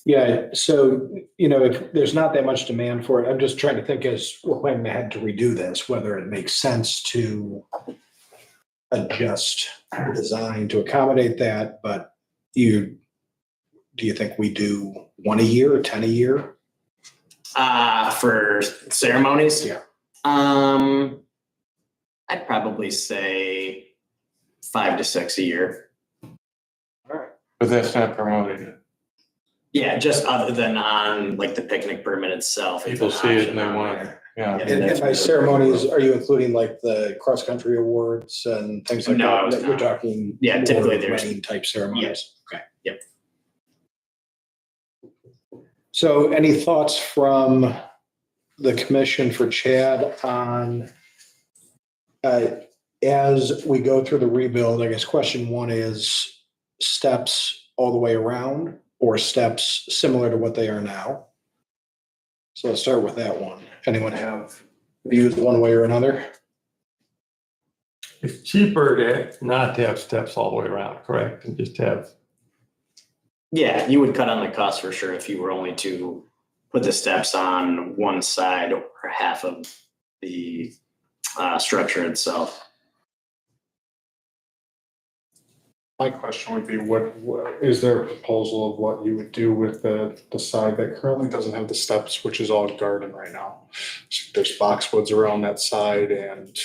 Yeah, so, if there's not that much demand for it, I'm just trying to think as we're planning ahead to redo this, whether it makes sense to adjust the design to accommodate that, but do you think we do 1 a year or 10 a year? For ceremonies? Yeah. I'd probably say 5 to 6 a year. But that's not promoted. Yeah, just other than on like the picnic permit itself. it's People an see it and they option on want it. there. Yeah. And by ceremonies, are you including like the cross-country awards and things like No, that? it's We're not. talking. Yeah, more typically there's- wedding type ceremonies. Okay. Yep. So any thoughts from the commission for Chad on, as we go through the rebuild, I guess question one is steps all the way around or steps similar to what they are now? So let's start with that one. Anyone have views one way or another? It's cheaper to not to have steps all the way around, correct? And just have, Yeah, you would cut on the cost for sure if you were only to put the steps on one side or half of the structure itself. My question would be, what is there a proposal of what you would do with the side that currently doesn't have the steps, which is all garden right now? So there's boxwoods around that side, and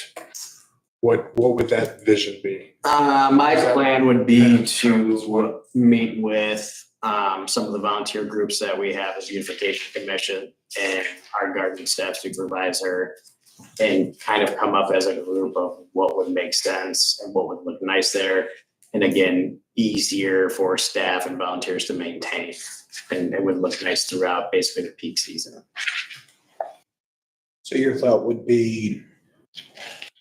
what would that vision be? My plan would be to meet with some of the volunteer groups that we have as Beautification Commission and our garden staff supervisor, and kind of come up as a group of what would make sense and what would look nice there. And again, easier for staff and volunteers to maintain, and it would look nice throughout basically the peak season. So your thought would be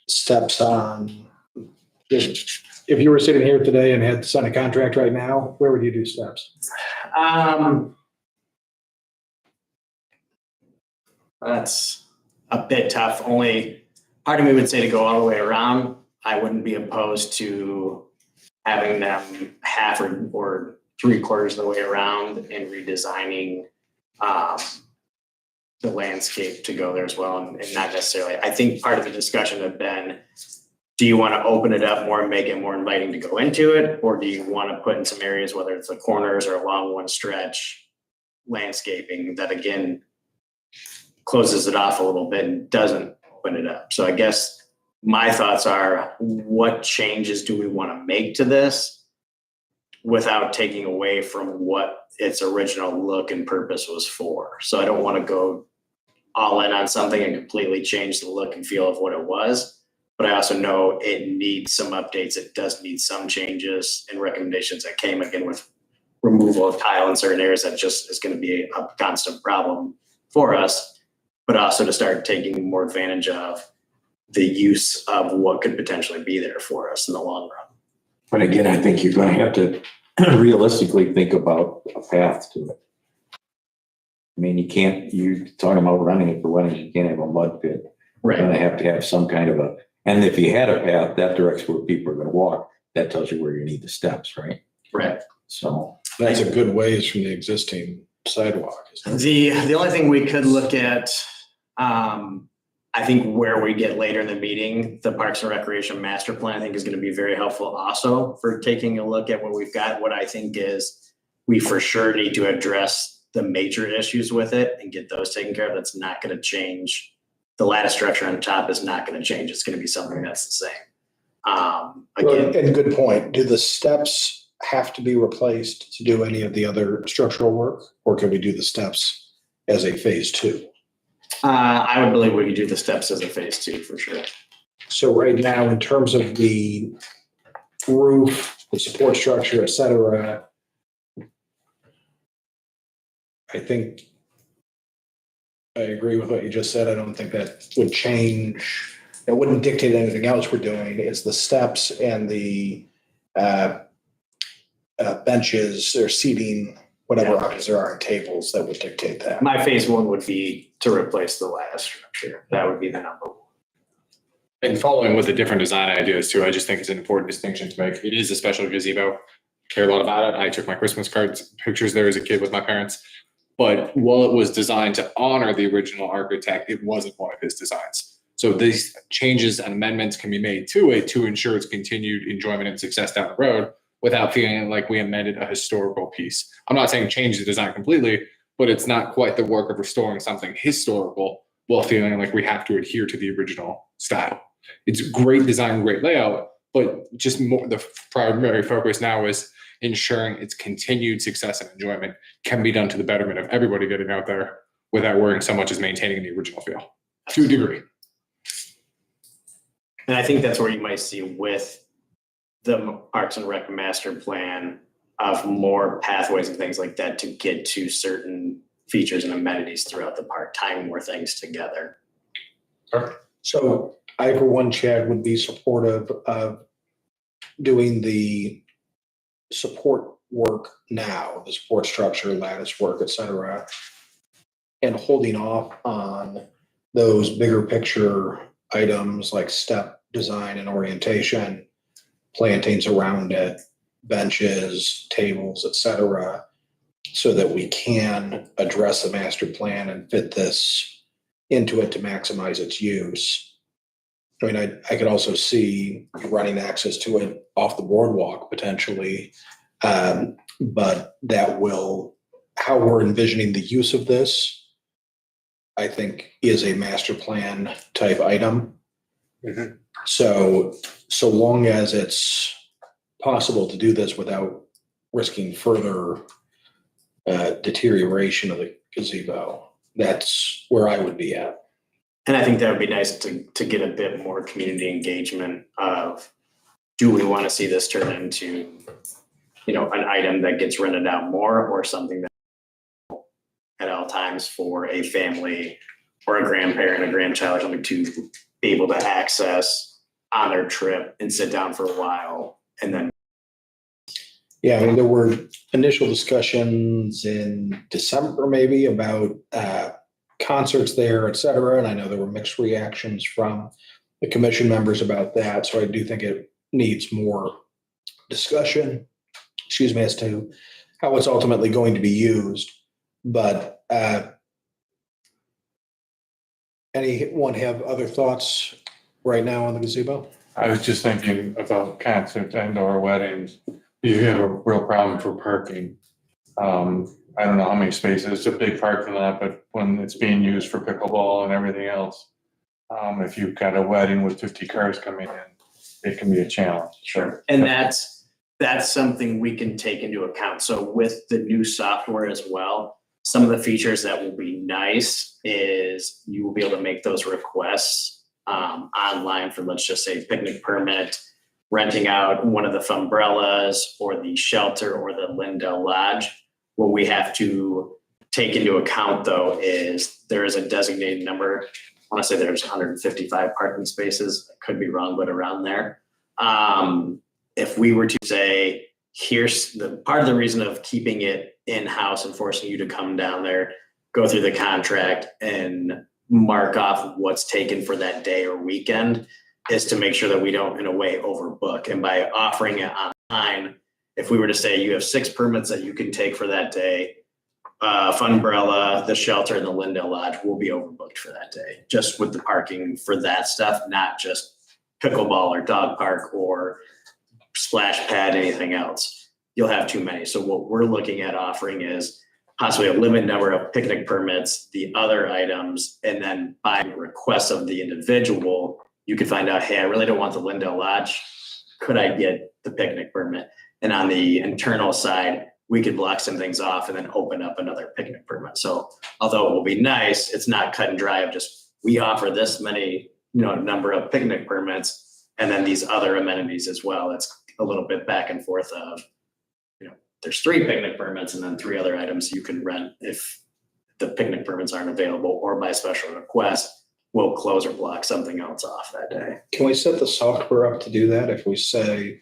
steps on, if you were sitting here today and had to sign a contract right now, where would you do steps? That's a bit tough. Only part of me would say to go all the way around. I wouldn't be opposed to having them half or 3/4 of the way around and redesigning the landscape to go there as well, and not necessarily. I think part of the discussion had been, do you want to open it up more and make it more inviting to go into it? Or do you want to put in some areas, whether it's the corners or along one stretch, landscaping that again closes it off a little bit and doesn't open it up? So I guess my thoughts are, what changes do we want to make to this without taking away from what its original look and purpose was for? So I don't want to go all in on something and completely change the look and feel of what it was. But I also know it needs some updates. It does need some changes and recommendations that came again with removal of tile in certain areas. That just is going to be a constant problem for us, but also to start taking more advantage of the use of what could potentially be there for us in the long run. But again, I think you're gonna have to realistically think about a path to it. I mean, you're talking about running it for weddings, you can't have a mud pit. You're gonna have to have some kind of and if you had a path, that directs where people are gonna walk. That tells you where you need the steps, right? Right. So. That's a good ways from the existing sidewalk. isn't it? The only thing we could look at, I think where we get later in the meeting, the Parks and Recreation Master Plan, I think is going to be very helpful also for taking a look at what we've got. What I think is we for sure need to address the major issues with it and get those taken care of. That's not going to change. The lattice structure on top is not going to change. It's going to be something that's the same. Again, And good point. Do the steps have to be replaced to do any of the other structural work? Or can we do the steps as a phase 2? I would believe we could do the steps as a phase 2 for sure. So right now, in terms of the roof, the support structure, et cetera, I think I agree with what you just said. I don't think that would change. It wouldn't dictate anything else we're doing. It's the steps and the benches or seating, whatever options there are, and tables that would dictate that. My phase 1 would be to replace the lattice structure. That would be the number 1. And following with the different design ideas too, I just think it's an important distinction to make. It is a special gazebo. Care a lot about it. I took my Christmas cards, pictures there as a kid with my parents. But while it was designed to honor the original architect, it wasn't one of his designs. So these changes and amendments can be made to it to ensure its continued enjoyment and success down the road without feeling like we amended a historical piece. I'm not saying change the design completely, but it's not quite the work of restoring something historical while feeling like we have to adhere to the original style. It's great design, great layout, but just more, the primary focus now is ensuring its continued success and enjoyment can be done to the betterment of everybody getting out there without worrying so much as maintaining the original feel to a degree. And I think that's where you might see with the Parks and Rec master plan of more pathways and things like that to get to certain features and amenities throughout the park, tying more things together. So I, for one, Chad, would be supportive of doing the support work now, the support structure, lattice work, et cetera, and holding off on those bigger picture items like step design and orientation, plantings around it, benches, tables, et cetera, so that we can address the master plan and fit this into it to maximize its use. I mean, I could also see running access to it off the boardwalk potentially, but that will, how we're envisioning the use of this, I think is a master plan type item. Mhm. So long as it's possible to do this without risking further deterioration of the gazebo, that's where I would be at. And I think that would be nice to get a bit more community engagement of, do we want to see this turn into, an item that gets rented out more, or something that at all times for a family or a grandparent, a grandchild, or something to be able to access on their trip and sit down for a while and then. Yeah, I mean, there were initial discussions in December maybe about concerts there, et cetera. And I know there were mixed reactions from the commission members about that. So I do think it needs more discussion, as to how it's ultimately going to be used. But anyone have other thoughts right now on the gazebo? I was just thinking about concerts and/or weddings. You have a real problem for parking. I don't know how many spaces, it's a big parking lot, but when it's being used for pickleball and everything else, if you've got a wedding with 50 cars coming in, it can be a challenge. Sure. And that's something we can take into account. So with the new software as well, some of the features that will be nice is you will be able to make those requests online for, let's just say, picnic permit, renting out one of the Fumbrellas or the shelter or the Lindell Lodge. What we have to take into account, though, is there is a designated number. I want to say there's 155 parking spaces. I could be wrong, but around there. If we were to say, here's the part of the reason of keeping it in-house and forcing you to come down there, go through the contract and mark off what's taken for that day or weekend, is to make sure that we don't, in a way, overbook. And by offering it online, if we were to say you have 6 permits that you can take for that day, Funbrella, the shelter, and the Lindell Lodge will be overbooked for that day, just with the parking for that stuff, not just pickleball or dog park or splash pad, anything else. You'll have too many. So what we're looking at offering is possibly a limited number of picnic permits, the other items, and then by request of the individual, you could find out, hey, I really don't want the Lindell Lodge. Could I get the picnic permit? And on the internal side, we could block some things off and then open up another picnic permit. So although it will be nice, it's not cut and dry of just, we offer this many, number of picnic permits and then these other amenities as well. It's a little bit back and forth of, there's 3 picnic permits and then 3 other items you can rent if the picnic permits aren't available, or by special request, we'll close or block something else off that day. Can we set the software up to do that if we say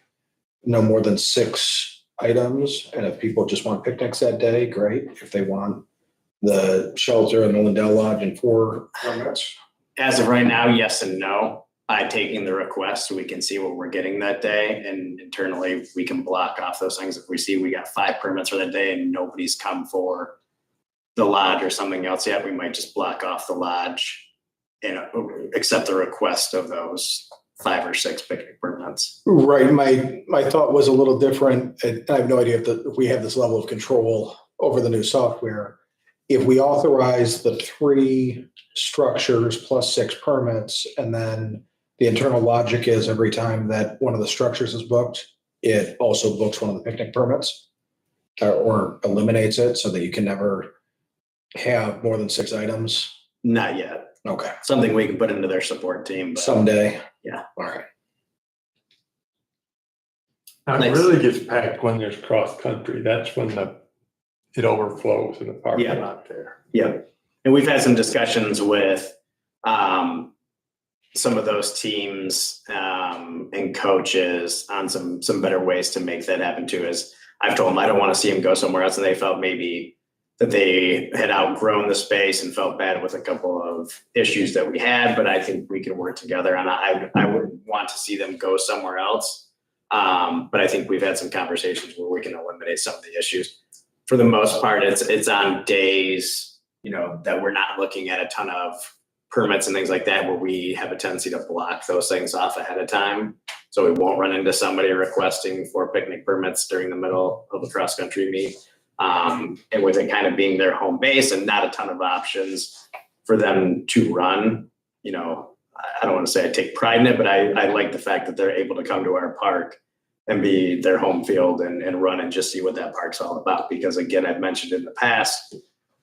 no more than 6 items? And if people just want picnics that day, great. If they want the shelter and the Lindell Lodge and 4 permits. As of right now, yes and no. By taking the request, so we can see what we're getting that day, and internally we can block off those things. If we see we got 5 permits for that day and nobody's come for the lodge or something else yet, we might just block off the lodge accept the request of those 5 or 6 picnic permits. Right, my thought was a little different, and I have no idea if we have this level of control over the new software. If we authorize the 3 structures plus 6 permits, and then the internal logic is every time that one of the structures is booked, it also books one of the picnic permits, or eliminates it so that you can never have more than 6 items. Not yet. Okay, Something we can put into their support team. But someday. Yeah. All right. Now, it really gets packed when there's cross-country. That's when it overflows in the parking Yeah. lot there. Yeah, and we've had some discussions with some of those teams and coaches on some better ways to make that happen too. As I've told them, I don't want to see them go somewhere else, and they felt maybe that they had outgrown the space and felt bad with a couple of issues that we had. But I think we can work together, and I wouldn't want to see them go somewhere else. But I think we've had some conversations where we can eliminate some of the issues. For the most part, it's on days, that we're not looking at a ton of permits and things like that, where we have a tendency to block those things off ahead of time. So we won't run into somebody requesting for picnic permits during the middle of a cross-country meet. And with it kind of being their home base and not a ton of options for them to run, I don't want to say I take pride in it, but I like the fact that they're able to come to our park and be their home field and run and just see what that park's all about. Because again, I've mentioned in the past,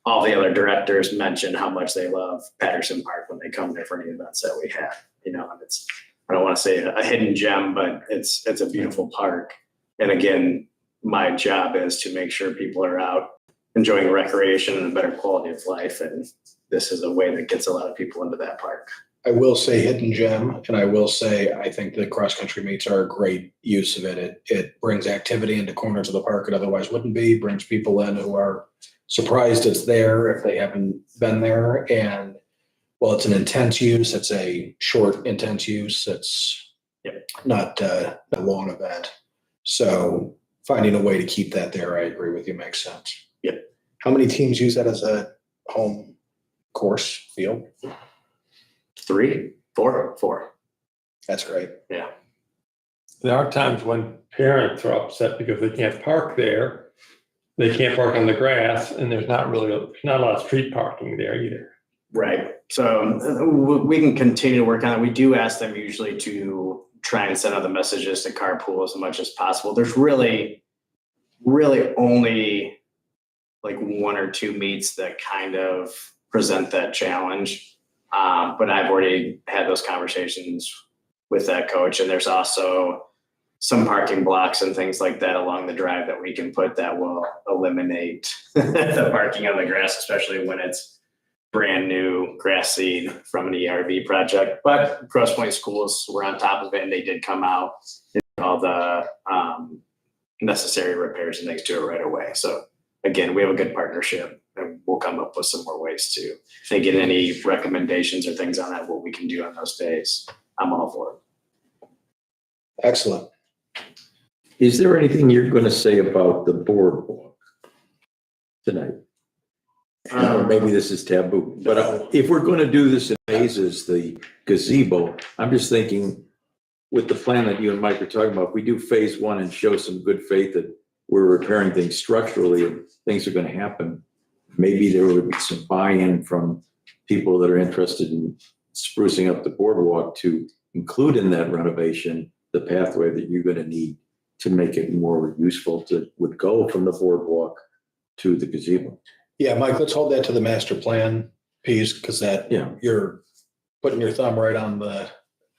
all the other directors mention how much they love Patterson Park when they come there for any events that we have, and it's, I don't want to say a hidden gem, but it's a beautiful park. And again, my job is to make sure people are out enjoying recreation and a better quality of life. And this is a way that gets a lot of people into that park. I will say hidden gem, and I will say I think the cross-country meets are a great use of it. It brings activity into corners of the park it otherwise wouldn't be, brings people in who are surprised it's there if they haven't been there. And while it's an intense use, it's a short, intense use. It's not a long event. So finding a way to keep that there, I agree with you, makes sense. Yep. How many teams use that as a home course field? 3, 4. That's great. There are times when parents are upset because they can't park there. They can't park on the grass, and there's not a lot of street parking there either. Right. So we can continue to work on it. We do ask them usually to try and send out the messages to carpool as much as possible. There's really only like 1 or 2 meets that kind of present that challenge. But I've already had those conversations with that coach, and there's also some parking blocks and things like that along the drive that we can put that will eliminate the parking on the grass, especially when it's brand new grass seed from an ERV project. But Grosse Pointe Schools were on top of it, and they did come out and do all the necessary repairs and things to it right away. So again, we have a good partnership, and we'll come up with some more ways to. If they get any recommendations or things on that, what we can do on those days, I'm all for it. Excellent. Is there anything you're going to say about the boardwalk tonight? Or maybe this is taboo, but if we're going to do this in phases, the gazebo, I'm just thinking with the plan that you and Mike are talking about, if we do phase 1 and show some good faith that we're repairing things structurally and things are going to happen, maybe there would be some buy-in from people that are interested in sprucing up the boardwalk to include in that renovation the pathway that you're going to need to make it more useful would go from the boardwalk to the gazebo. Yeah, Mike, let's hold that to the master plan piece, because you're putting your thumb right on the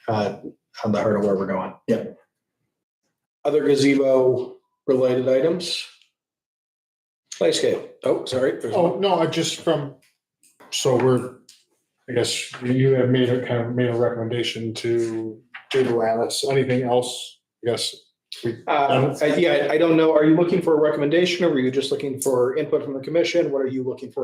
heart of where we're going. Yeah. Other gazebo related items? Playscape. Oh, sorry. Oh, no, I guess you have made a recommendation to David Lattis. Anything else? I guess. I don't know. Are you looking for a recommendation, or were you just looking for input from the commission? What are you looking for?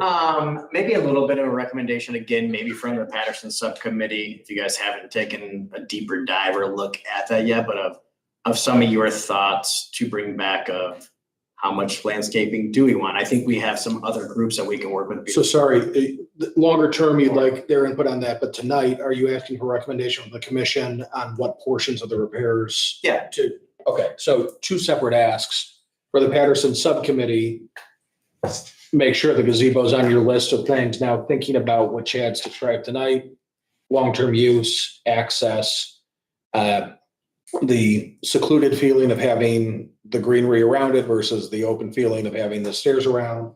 Maybe a little bit of a recommendation again, maybe from the Patterson subcommittee, if you guys haven't taken a deeper dive or look at that yet, but of some of your thoughts to bring back of How much landscaping do we want? I think we have some other groups that we can work with. So sorry, longer term, you'd like their input on that, but tonight, are you asking for recommendation from the commission on what portions of the repairs? Yeah. Okay, so two separate asks. For the Patterson Subcommittee, make sure the gazebo's on your list of things. Now, thinking about what Chad's described tonight, long-term use, access, the secluded feeling of having the greenery around it versus the open feeling of having the stairs around.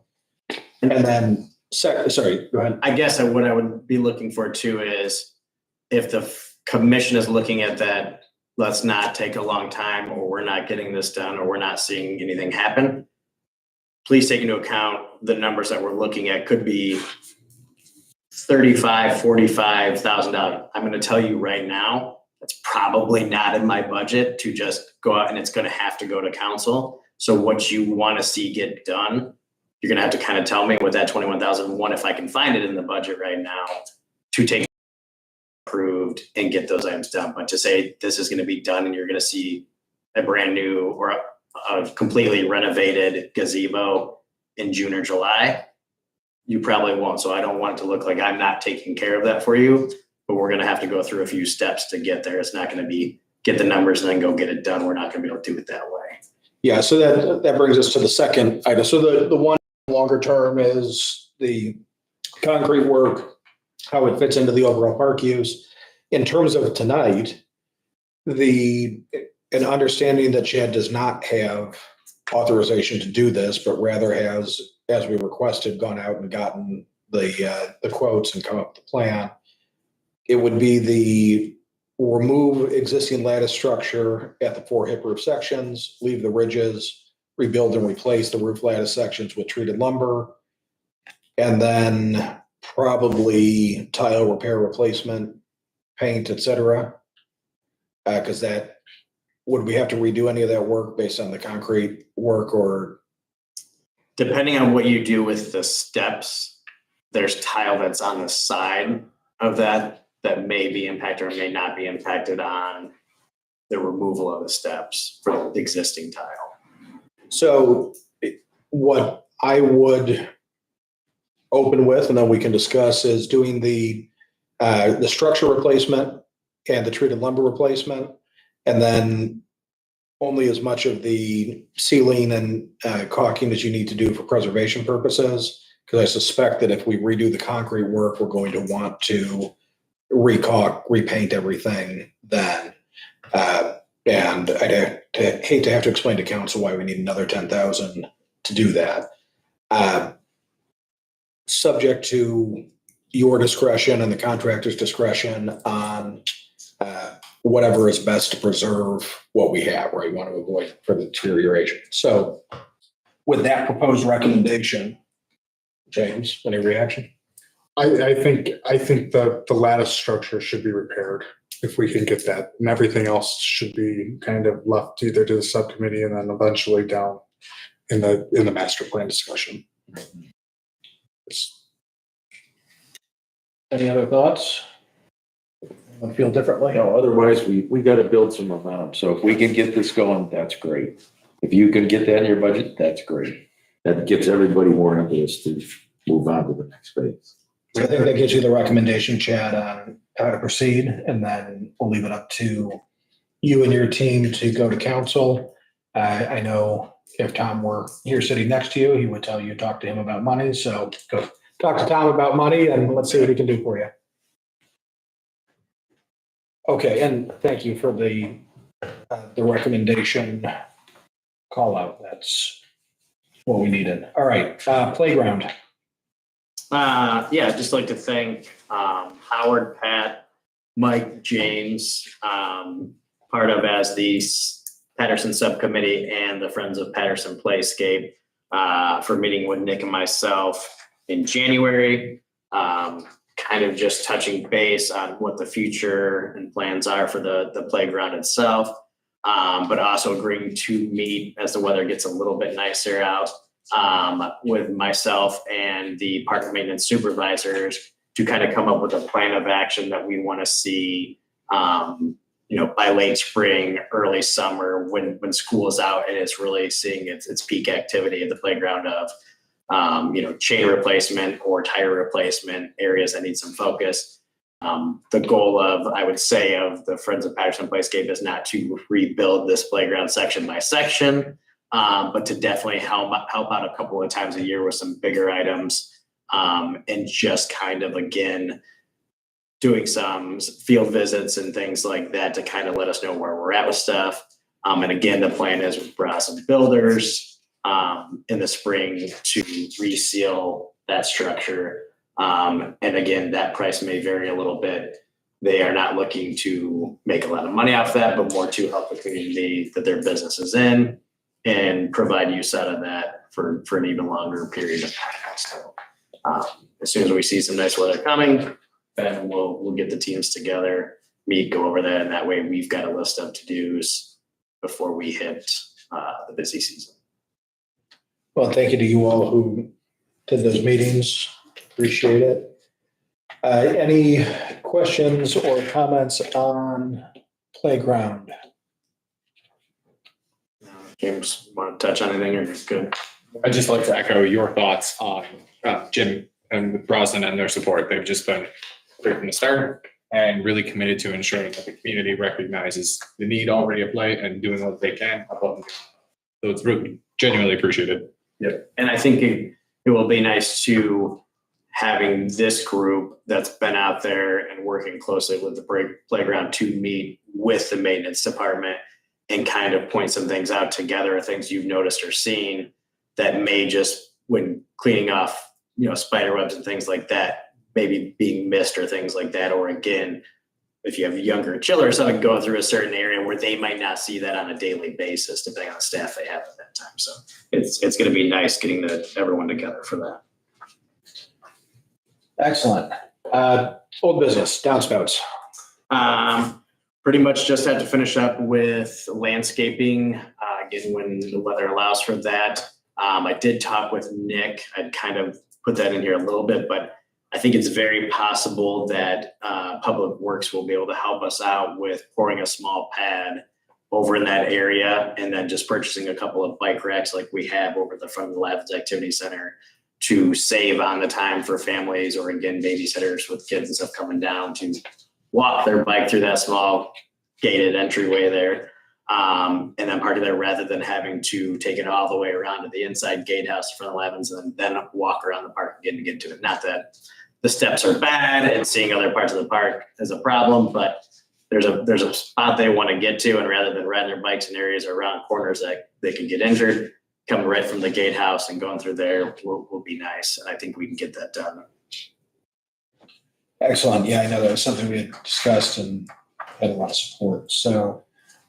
And then, sorry, go ahead. I guess what I would be looking for too is if the commission is looking at that, let's not take a long time, or we're not getting this done, or we're not seeing anything happen. Please take into account the numbers that we're looking at could be $35,000, $45,000. I'm going to tell you right now, that's probably not in my budget to just go out, and it's going to have to go to council. So what you want to see get done, you're going to have to kind of tell me with that 21,001, if I can find it in the budget right now to take approved and get those items done. But to say this is going to be done and you're going to see a brand new or a completely renovated gazebo in June or July, you probably won't. So I don't want it to look like I'm not taking care of that for you, but we're going to have to go through a few steps to get there. It's not going to be get the numbers and then go get it done. We're not going to be able to do it that way. Yeah, so that brings us to the second item. So the one longer term is the concrete work, how it fits into the overall park use. In terms of tonight, an understanding that Chad does not have authorization to do this, but rather has, as we requested, gone out and gotten the quotes and come up with the plan. It would be the remove existing lattice structure at the 4 hip roof sections, leave the ridges, rebuild and replace the roof lattice sections with treated lumber, and then probably tile repair, replacement, paint, etc. Because that, would we have to redo any of that work based on the concrete work, or? Depending on what you do with the steps, there's tile that's on the side of that may be impacted or may not be impacted on the removal of the steps for the existing tile. So what I would open with, and then we can discuss, is doing the structure replacement and the treated lumber replacement, and then only as much of the ceiling and caulking as you need to do for preservation purposes. Because I suspect that if we redo the concrete work, we're going to want to recaulk, repaint everything then. And I'd hate to have to explain to council why we need another 10,000 to do that. Subject to your discretion and the contractor's discretion on whatever is best to preserve what we have, right? We want to avoid further deterioration. So with that proposed recommendation, James, any reaction? I think the lattice structure should be repaired if we can get that, and everything else should be kind of left either to the subcommittee and then eventually down in the master plan discussion. Any other thoughts? I feel differently. No, otherwise we got to build some momentum. So if we can get this going, that's great. If you can get that in your budget, that's great. That gives everybody more impetus to move on to the next phase. So I think that gives you the recommendation, Chad, on how to proceed, and then we'll leave it up to you and your team to go to council. I know if Tom were here sitting next to you, he would tell you, talk to him about money. So go talk to Tom about money and let's see what he can do for you. Okay, and thank you for the recommendation call out. That's what we needed. All right, playground. Yeah, I'd just like to thank Howard, Pat, Mike, James, part of as the Patterson Subcommittee and the Friends of Patterson Playscape for meeting with Nick and myself in January. Kind of just touching base on what the future and plans are for the playground itself, but also agreeing to meet as the weather gets a little bit nicer out with myself and the park maintenance supervisors to kind of come up with a plan of action that we want to see, by late spring, early summer, when school is out and it's really seeing its peak activity at the playground of, chain replacement or tire replacement areas that need some focus. The goal I would say, of the Friends of Patterson Playscape is not to rebuild this playground section by section, but to definitely help out a couple of times a year with some bigger items, and just kind of, again, doing some field visits and things like that to kind of let us know where we're at with stuff. And again, the plan is with Brazos Builders in the spring to reseal that structure. And again, that price may vary a little bit. They are not looking to make a lot of money off that, but more to help the community that their business is in and provide use out of that for an even longer period of time. So as soon as we see some nice weather coming, then we'll get the teams together, meet, go over that, and that way we've got a list of to-dos before we hit the busy season. Well, thank you to you all who did those meetings. Appreciate it. Any questions or comments on playground? James, want to touch on anything or just good? I'd just like to echo your thoughts on Jim and Roslyn and their support. They've just been great from the start and really committed to ensuring that the community recognizes the need already at play and doing what they can. So it's really genuinely appreciated. Yep. And I think it will be nice to having this group that's been out there and working closely with the playground to meet with the maintenance department and kind of point some things out together, things you've noticed or seen that may just, when cleaning off, spider webs and things like that, maybe being missed or things like that. Or again, if you have younger children or something going through a certain area where they might not see that on a daily basis, depending on the staff they have at that time. So it's going to be nice getting everyone together for that. Excellent. Old business, downspouts. Pretty much just had to finish up with landscaping, again, when the weather allows for that. I did talk with Nick. I'd kind of put that in here a little bit, but I think it's very possible that Public Works will be able to help us out with pouring a small pad over in that area and then just purchasing a couple of bike racks like we have over the front of the Labs Activity Center to save on the time for families or, again, babysitters with kids and stuff coming down to walk their bike through that small gated entryway there. And then park it there rather than having to take it all the way around to the inside gatehouse in front of Labs and then walk around the park again to get to it. Not that the steps are bad and seeing other parts of the park is a problem, but there's a spot they want to get to, and rather than riding their bikes in areas or around corners that they can get injured, coming right from the gatehouse and going through there will be nice. And I think we can get that done. Excellent. Yeah, I know that was something we had discussed and had a lot of support. So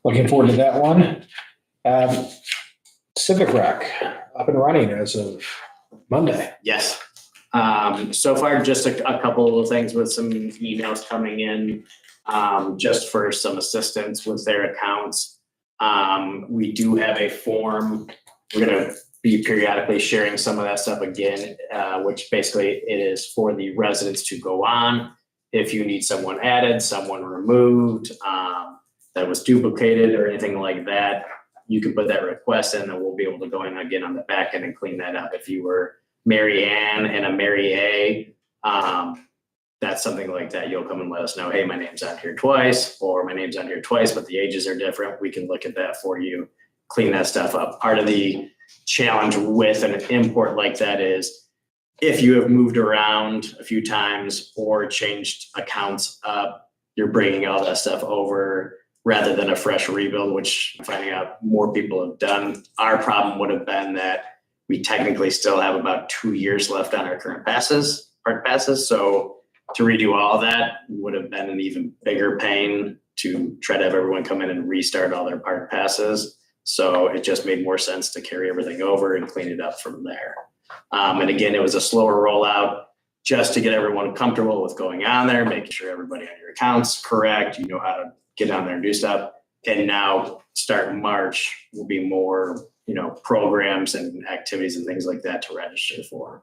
looking forward to that one. Civic Rec up and running as of Monday. Yes. So far, just a couple of things with some emails coming in, just for some assistance with their accounts. We do have a form. We're going to be periodically sharing some of that stuff again, which basically it is for the residents to go on. If you need someone added, someone removed, that was duplicated or anything like that, you can put that request in and we'll be able to go in again on the back end and clean that up. If you were Mary Ann and a Mary A, that's something like that. You'll come and let us know, hey, my name's on here twice, or my name's on here twice, but the ages are different. We can look at that for you, clean that stuff up. Part of the challenge with an import like that is if you have moved around a few times or changed accounts up, you're bringing all that stuff over rather than a fresh rebuild, which I'm finding out more people have done. Our problem would have been that we technically still have about 2 years left on our current park passes. So to redo all that would have been an even bigger pain to try to have everyone come in and restart all their park passes. So it just made more sense to carry everything over and clean it up from there. And again, it was a slower rollout just to get everyone comfortable with going on there, making sure everybody on your account's correct, you know how to get on there and do stuff. And now starting March will be more, programs and activities and things like that to register for.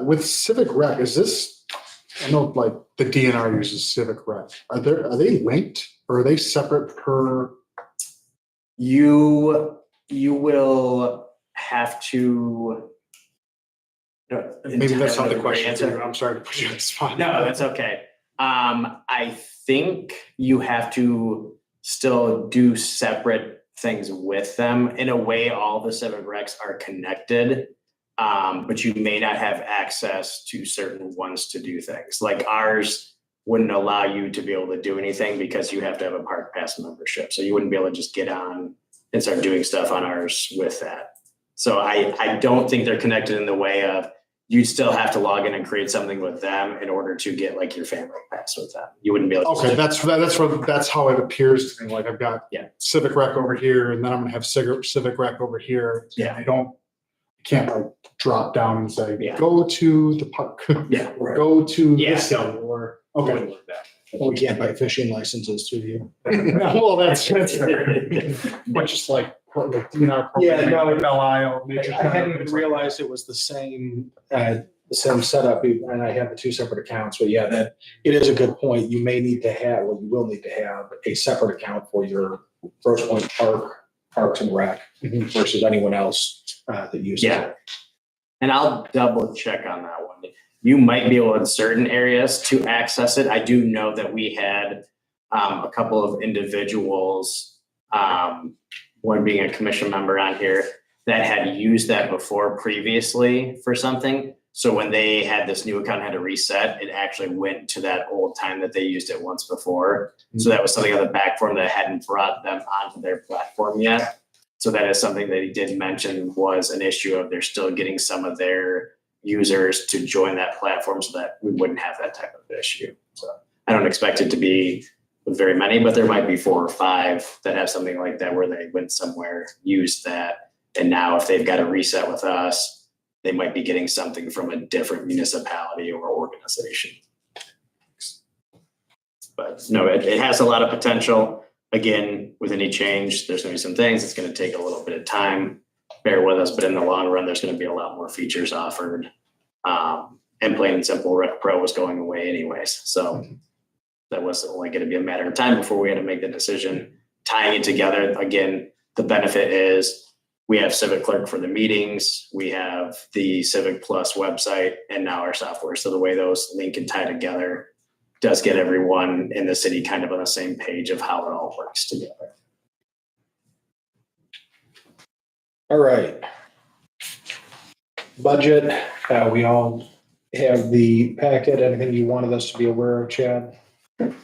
With Civic Rec, is this, I know like the DNR uses Civic Rec. Are they linked or are they separate per? You will have to. Maybe that's not the entirely question. answer. Too. I'm sorry to put you on the spot. No, that's okay. I think you have to still do separate things with them. In a way, all the Civic Recs are connected. But you may not have access to certain ones to do things. Like ours wouldn't allow you to be able to do anything because you have to have a park pass membership. So you wouldn't be able to just get on and start doing stuff on ours with that. So I don't think they're connected in the way of you'd still have to log in and create something with them in order to get like your family pass with them. You wouldn't be able to. Okay, that's how it appears to me. Like I've got Yeah. Civic Rec over here, and then I'm gonna have Civic Rec over here. Yeah. I can't like drop down and say, Yeah. go to the park. Yeah. Go to Yeah, this no. thing, or It okay. wouldn't work that. We can't buy fishing licenses through you. Well, that's fair. But just like DNR. Yeah, no, Belle Isle. Nature I hadn't Trail, even realized it was the same setup, and I have the two separate accounts, but yeah, that, it is a good point. You may need to have, well, you will need to have a separate account for your Grosse Pointe Parks and Rec versus anyone else that uses Yeah. it. And I'll double check on that one. You might be able in certain areas to access it. I do know that we had a couple of individuals, one being a commission member on here, that had used that before previously for something. So when they had this new account had to reset, it actually went to that old time that they used it once before. So that was something on the back form that hadn't brought them onto their platform yet. So that is something that he did mention was an issue of they're still getting some of their users to join that platform so that we wouldn't have that type of issue. So I don't expect it to be with very many, but there might be 4 or 5 that have something like that where they went somewhere, used that. And now if they've got a reset with us, they might be getting something from a different municipality or organization. But no, it has a lot of potential. Again, with any change, there's going to be some things. It's going to take a little bit of time. Bear with us, but in the long run, there's going to be a lot more features offered. And plain and simple, Rec Pro was going away anyways. So that was only going to be a matter of time before we had to make the decision. Tying it together, again, the benefit is we have Civic Clerk for the meetings. We have the Civic Plus website and now our software. So the way those link and tie together does get everyone in the city kind of on the same page of how it all works together. All right. Budget, we all have the packet. Anything you wanted us to be aware of, Chad?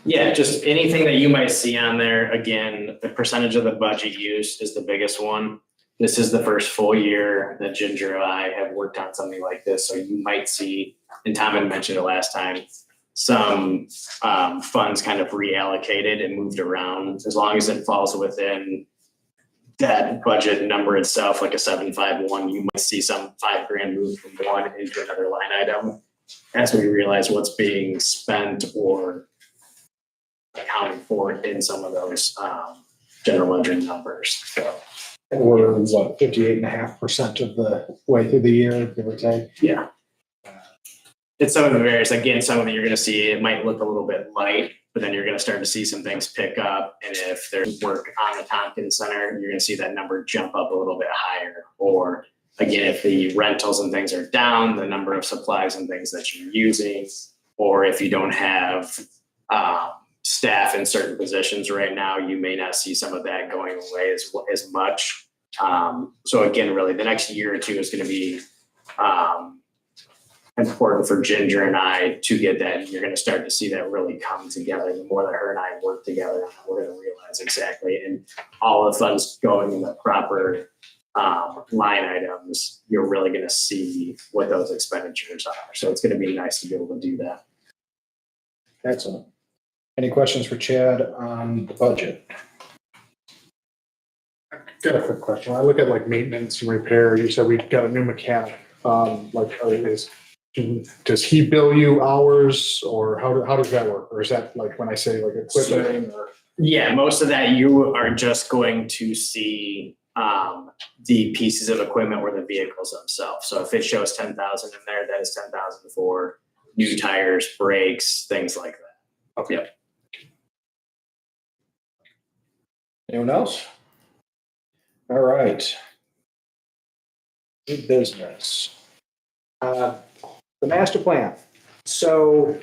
Yeah, just anything that you might see on there. Again, the percentage of the budget used is the biggest one. This is the first full year that Ginger and I have worked on something like this. So you might see, and Tom had mentioned it last time, some funds kind of reallocated and moved around. As long as it falls within that budget number itself, like a 751, you might see some $5,000 moved from one into another line item as we realize what's being spent or accounting for in some of those general ledger numbers. So, And we're, 58.5% of the way through the year, give or take. yeah. It's some of the various, again, some of it you're going to see, it might look a little bit light, but then you're going to start to see some things pick up. And if there's work on the Tompkins Center, you're going to see that number jump up a little bit higher. Or again, if the rentals and things are down, the number of supplies and things that you're using, or if you don't have staff in certain positions right now, you may not see some of that going away as much. So again, really the next year or two is going to be important for Ginger and I to get that. And you're going to start to see that really come together. The more that her and I work together, we're going to realize exactly, and all the funds going in the proper line items, you're really going to see what those expenditures are. So it's going to be nice to be able to do that. Excellent. Any questions for Chad on the budget? Got a quick question. When I look at like maintenance and repair, you said we've got a new mechanic. Does he bill you hours, or how does that work? Or is that like when I say like equipment or? Yeah, most of that you are just going to see the pieces of equipment or the vehicles themselves. So if it shows 10,000 in there, that is 10,000 for new tires, brakes, things like that. Okay. Anyone else? All right. New business. The master plan. So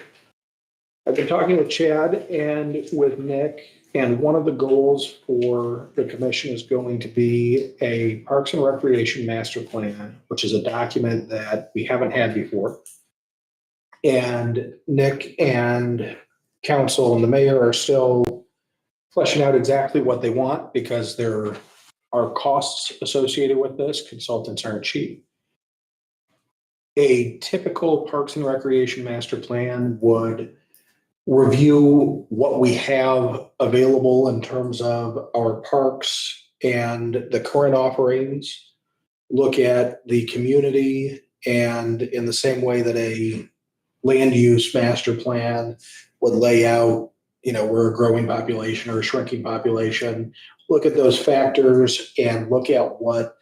I've been talking with Chad and with Nick, and one of the goals for the commission is going to be a Parks and Recreation master plan, which is a document that we haven't had before. And Nick and council and the mayor are still fleshing out exactly what they want because there are costs associated with this. Consultants aren't cheap. A typical Parks and Recreation master plan would review what we have available in terms of our parks and the current offerings, look at the community, and in the same way that a land use master plan would lay out, we're a growing population or a shrinking population, look at those factors and look at what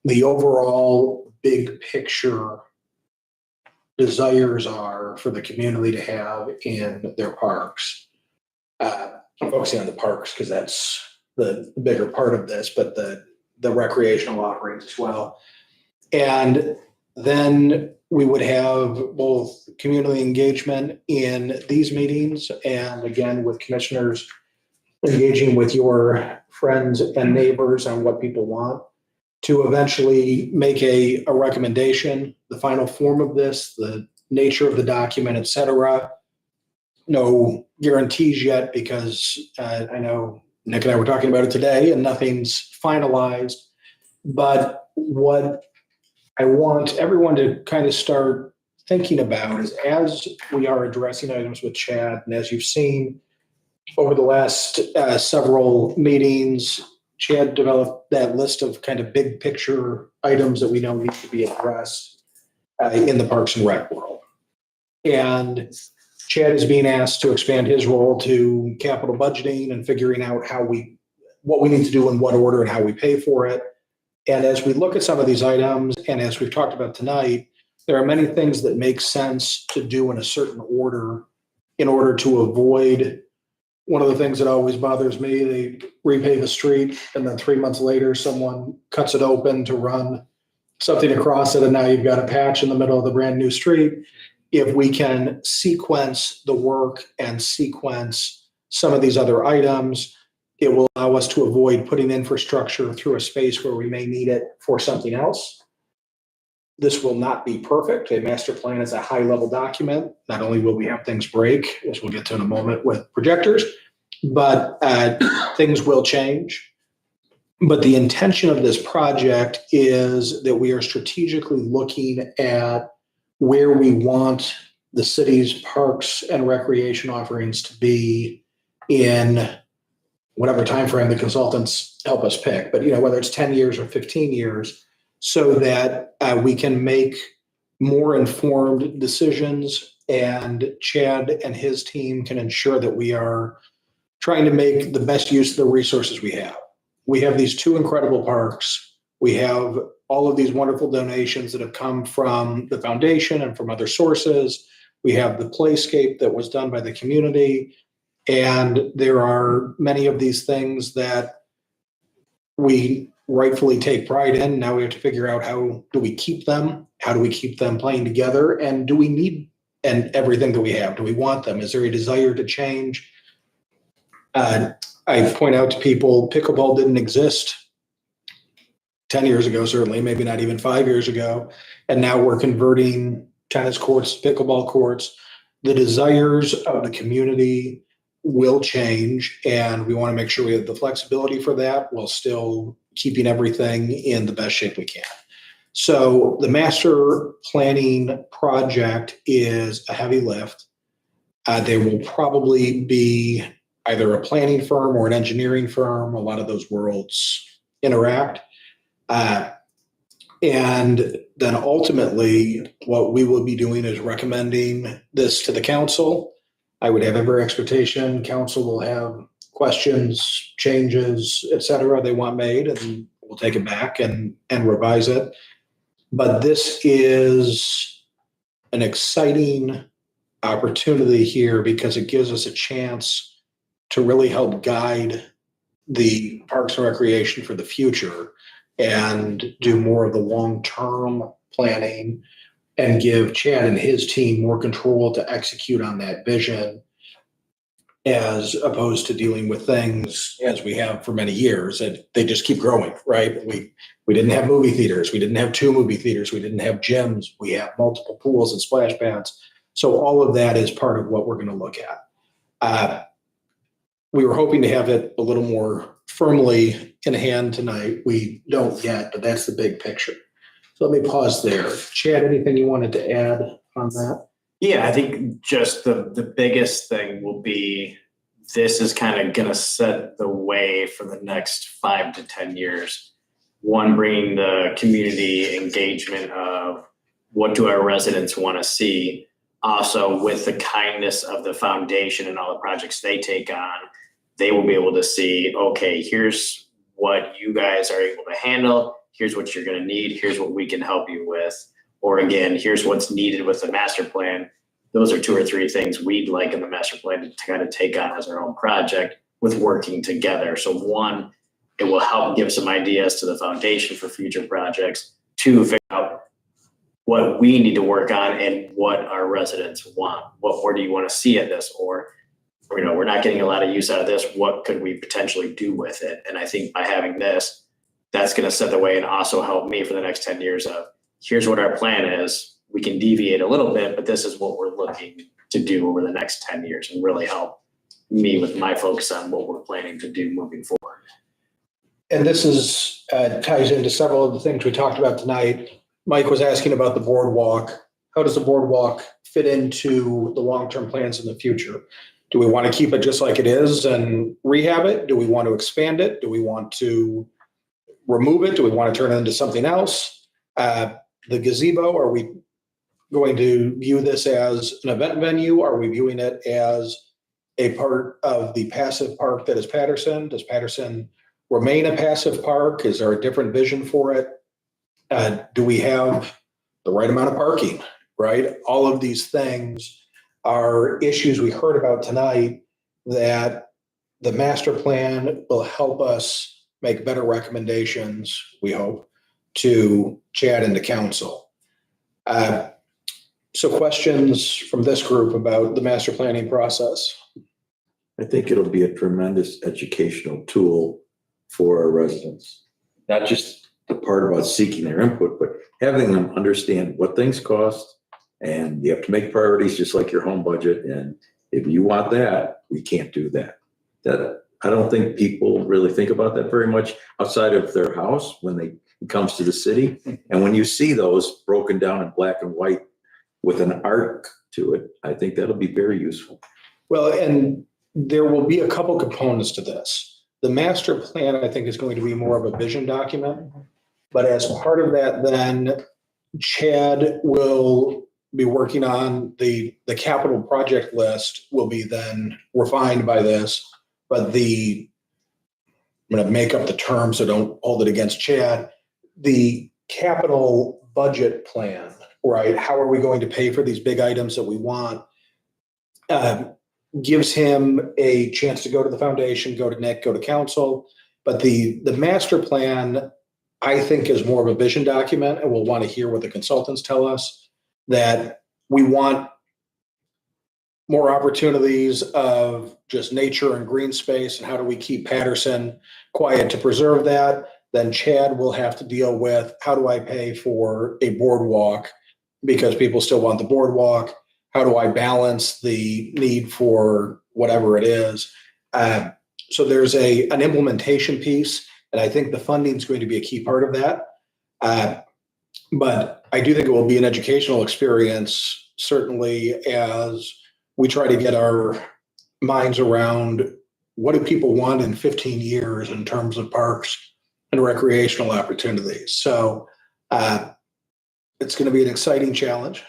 the overall big picture desires are for the community to have in their parks. I'm focusing on the parks because that's the bigger part of this, but the recreational offerings as well. And then we would have both community engagement in these meetings and again with commissioners engaging with your friends and neighbors on what people want to eventually make a recommendation, the final form of this, the nature of the document, et cetera. No guarantees yet because I know Nick and I were talking about it today and nothing's finalized. But what I want everyone to kind of start thinking about is as we are addressing items with Chad, and as you've seen over the last several meetings, Chad developed that list of kind of big picture items that we know need to be addressed in the Parks and Rec world. And Chad is being asked to expand his role to capital budgeting and figuring out what we need to do in what order and how we pay for it. And as we look at some of these items, and as we've talked about tonight, there are many things that make sense to do in a certain order in order to avoid one of the things that always bothers me. They repave a street and then 3 months later, someone cuts it open to run something across it. And now you've got a patch in the middle of the brand new street. If we can sequence the work and sequence some of these other items, it will allow us to avoid putting infrastructure through a space where we may need it for something else. This will not be perfect. A master plan is a high-level document. Not only will we have things break, as we'll get to in a moment with projectors, but things will change. But the intention of this project is that we are strategically looking at where we want the city's parks and recreation offerings to be in whatever timeframe the consultants help us pick. But whether it's 10 years or 15 years, so that we can make more informed decisions and Chad and his team can ensure that we are trying to make the best use of the resources we have. We have these two incredible parks. We have all of these wonderful donations that have come from the foundation and from other sources. We have the playscape that was done by the community. And there are many of these things that we rightfully take pride in. Now we have to figure out how do we keep them? How do we keep them playing together? And do we need everything that we have? Do we want them? Is there a desire to change? I point out to people, pickleball didn't exist 10 years ago, certainly, maybe not even 5 years ago. And now we're converting tennis courts to pickleball courts. The desires of the community will change, and we want to make sure we have the flexibility for that while still keeping everything in the best shape we can. So the master planning project is a heavy lift. There will probably be either a planning firm or an engineering firm. A lot of those worlds interact. And then ultimately, what we will be doing is recommending this to the council. I would have every expectation council will have questions, changes, et cetera, they want made, and we'll take it back and revise it. But this is an exciting opportunity here because it gives us a chance to really help guide the Parks and Recreation for the future and do more of the long-term planning and give Chad and his team more control to execute on that vision as opposed to dealing with things as we have for many years, and they just keep growing, right? We didn't have movie theaters. We didn't have 2 movie theaters. We didn't have gyms. We have multiple pools and splash pads. So all of that is part of what we're going to look at. We were hoping to have it a little more firmly in hand tonight. We don't yet, but that's the big picture. So let me pause there. Chad, anything you wanted to add on that? Yeah, I think just the biggest thing will be, this is kind of going to set the way for the next 5 to 10 years. One, bringing the community engagement of what do our residents want to see. Also, with the kindness of the foundation and all the projects they take on, they will be able to see, okay, here's what you guys are able to handle. Here's what you're going to need. Here's what we can help you with. Or again, here's what's needed with the master plan. Those are 2 or 3 things we'd like in the master plan to kind of take on as our own project with working together. So 1, it will help give some ideas to the foundation for future projects. 2, figure out what we need to work on and what our residents want. What more do you want to see at this? Or, we're not getting a lot of use out of this. What could we potentially do with it? And I think by having this, that's going to set the way and also help me for the next 10 years of, here's what our plan is. We can deviate a little bit, but this is what we're looking to do over the next 10 years and really help me with my focus on what we're planning to do moving forward. And this is ties into several of the things we talked about tonight. Mike was asking about the boardwalk. How does the boardwalk fit into the long-term plans in the future? Do we want to keep it just like it is and rehab it? Do we want to expand it? Do we want to remove it? Do we want to turn it into something else? The gazebo, are we going to view this as an event venue? Are we viewing it as a part of the passive park that is Patterson? Does Patterson remain a passive park? Is there a different vision for it? Do we have the right amount of parking, right? All of these things are issues we heard about tonight that the master plan will help us make better recommendations, we hope, to Chad and the council. So questions from this group about the master planning process? I think it'll be a tremendous educational tool for our residents. Not just the part about seeking their input, but having them understand what things cost. And you have to make priorities just like your home budget. And if you want that, we can't do that. I don't think people really think about that very much outside of their house when it comes to the city. And when you see those broken down in black and white with an arc to it, I think that'll be very useful. Well, and there will be a couple components to this. The master plan, I think, is going to be more of a vision document. But as part of that, then Chad will be working on the capital project list will be then refined by this. But I'm going to make up the term, so don't hold it against Chad. The capital budget plan, right? How are we going to pay for these big items that we want? Gives him a chance to go to the foundation, go to Nick, go to council. But the master plan, I think, is more of a vision document, and we'll want to hear what the consultants tell us, that we want more opportunities of just nature and green space, and how do we keep Patterson quiet to preserve that. Then Chad will have to deal with, how do I pay for a boardwalk because people still want the boardwalk? How do I balance the need for whatever it is? So there's an implementation piece, and I think the funding is going to be a key part of that. But I do think it will be an educational experience, certainly, as we try to get our minds around what do people want in 15 years in terms of parks and recreational opportunities. So it's going to be an exciting challenge.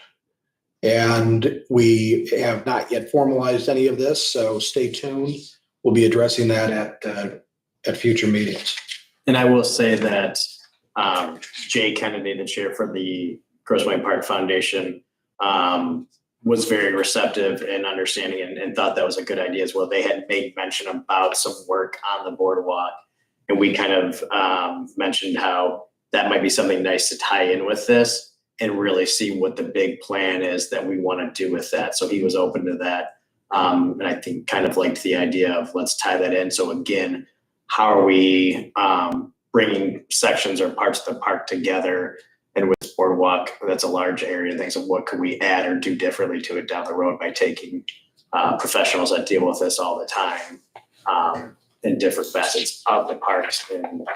And we have not yet formalized any of this, so stay tuned. We'll be addressing that at future meetings. And I will say that Jay Kennedy, the chair for the Grosse Pointe Park Foundation, was very receptive and understanding and thought that was a good idea as well. They had made mention about some work on the boardwalk. And we kind of mentioned how that might be something nice to tie in with this and really see what the big plan is that we want to do with that. So he was open to that. And I think kind of liked the idea of let's tie that in. So again, how are we bringing sections or parts of the park together? And with boardwalk, that's a large area. Things of what could we add or do differently to it down the road by taking professionals that deal with this all the time in different facets of the parks. And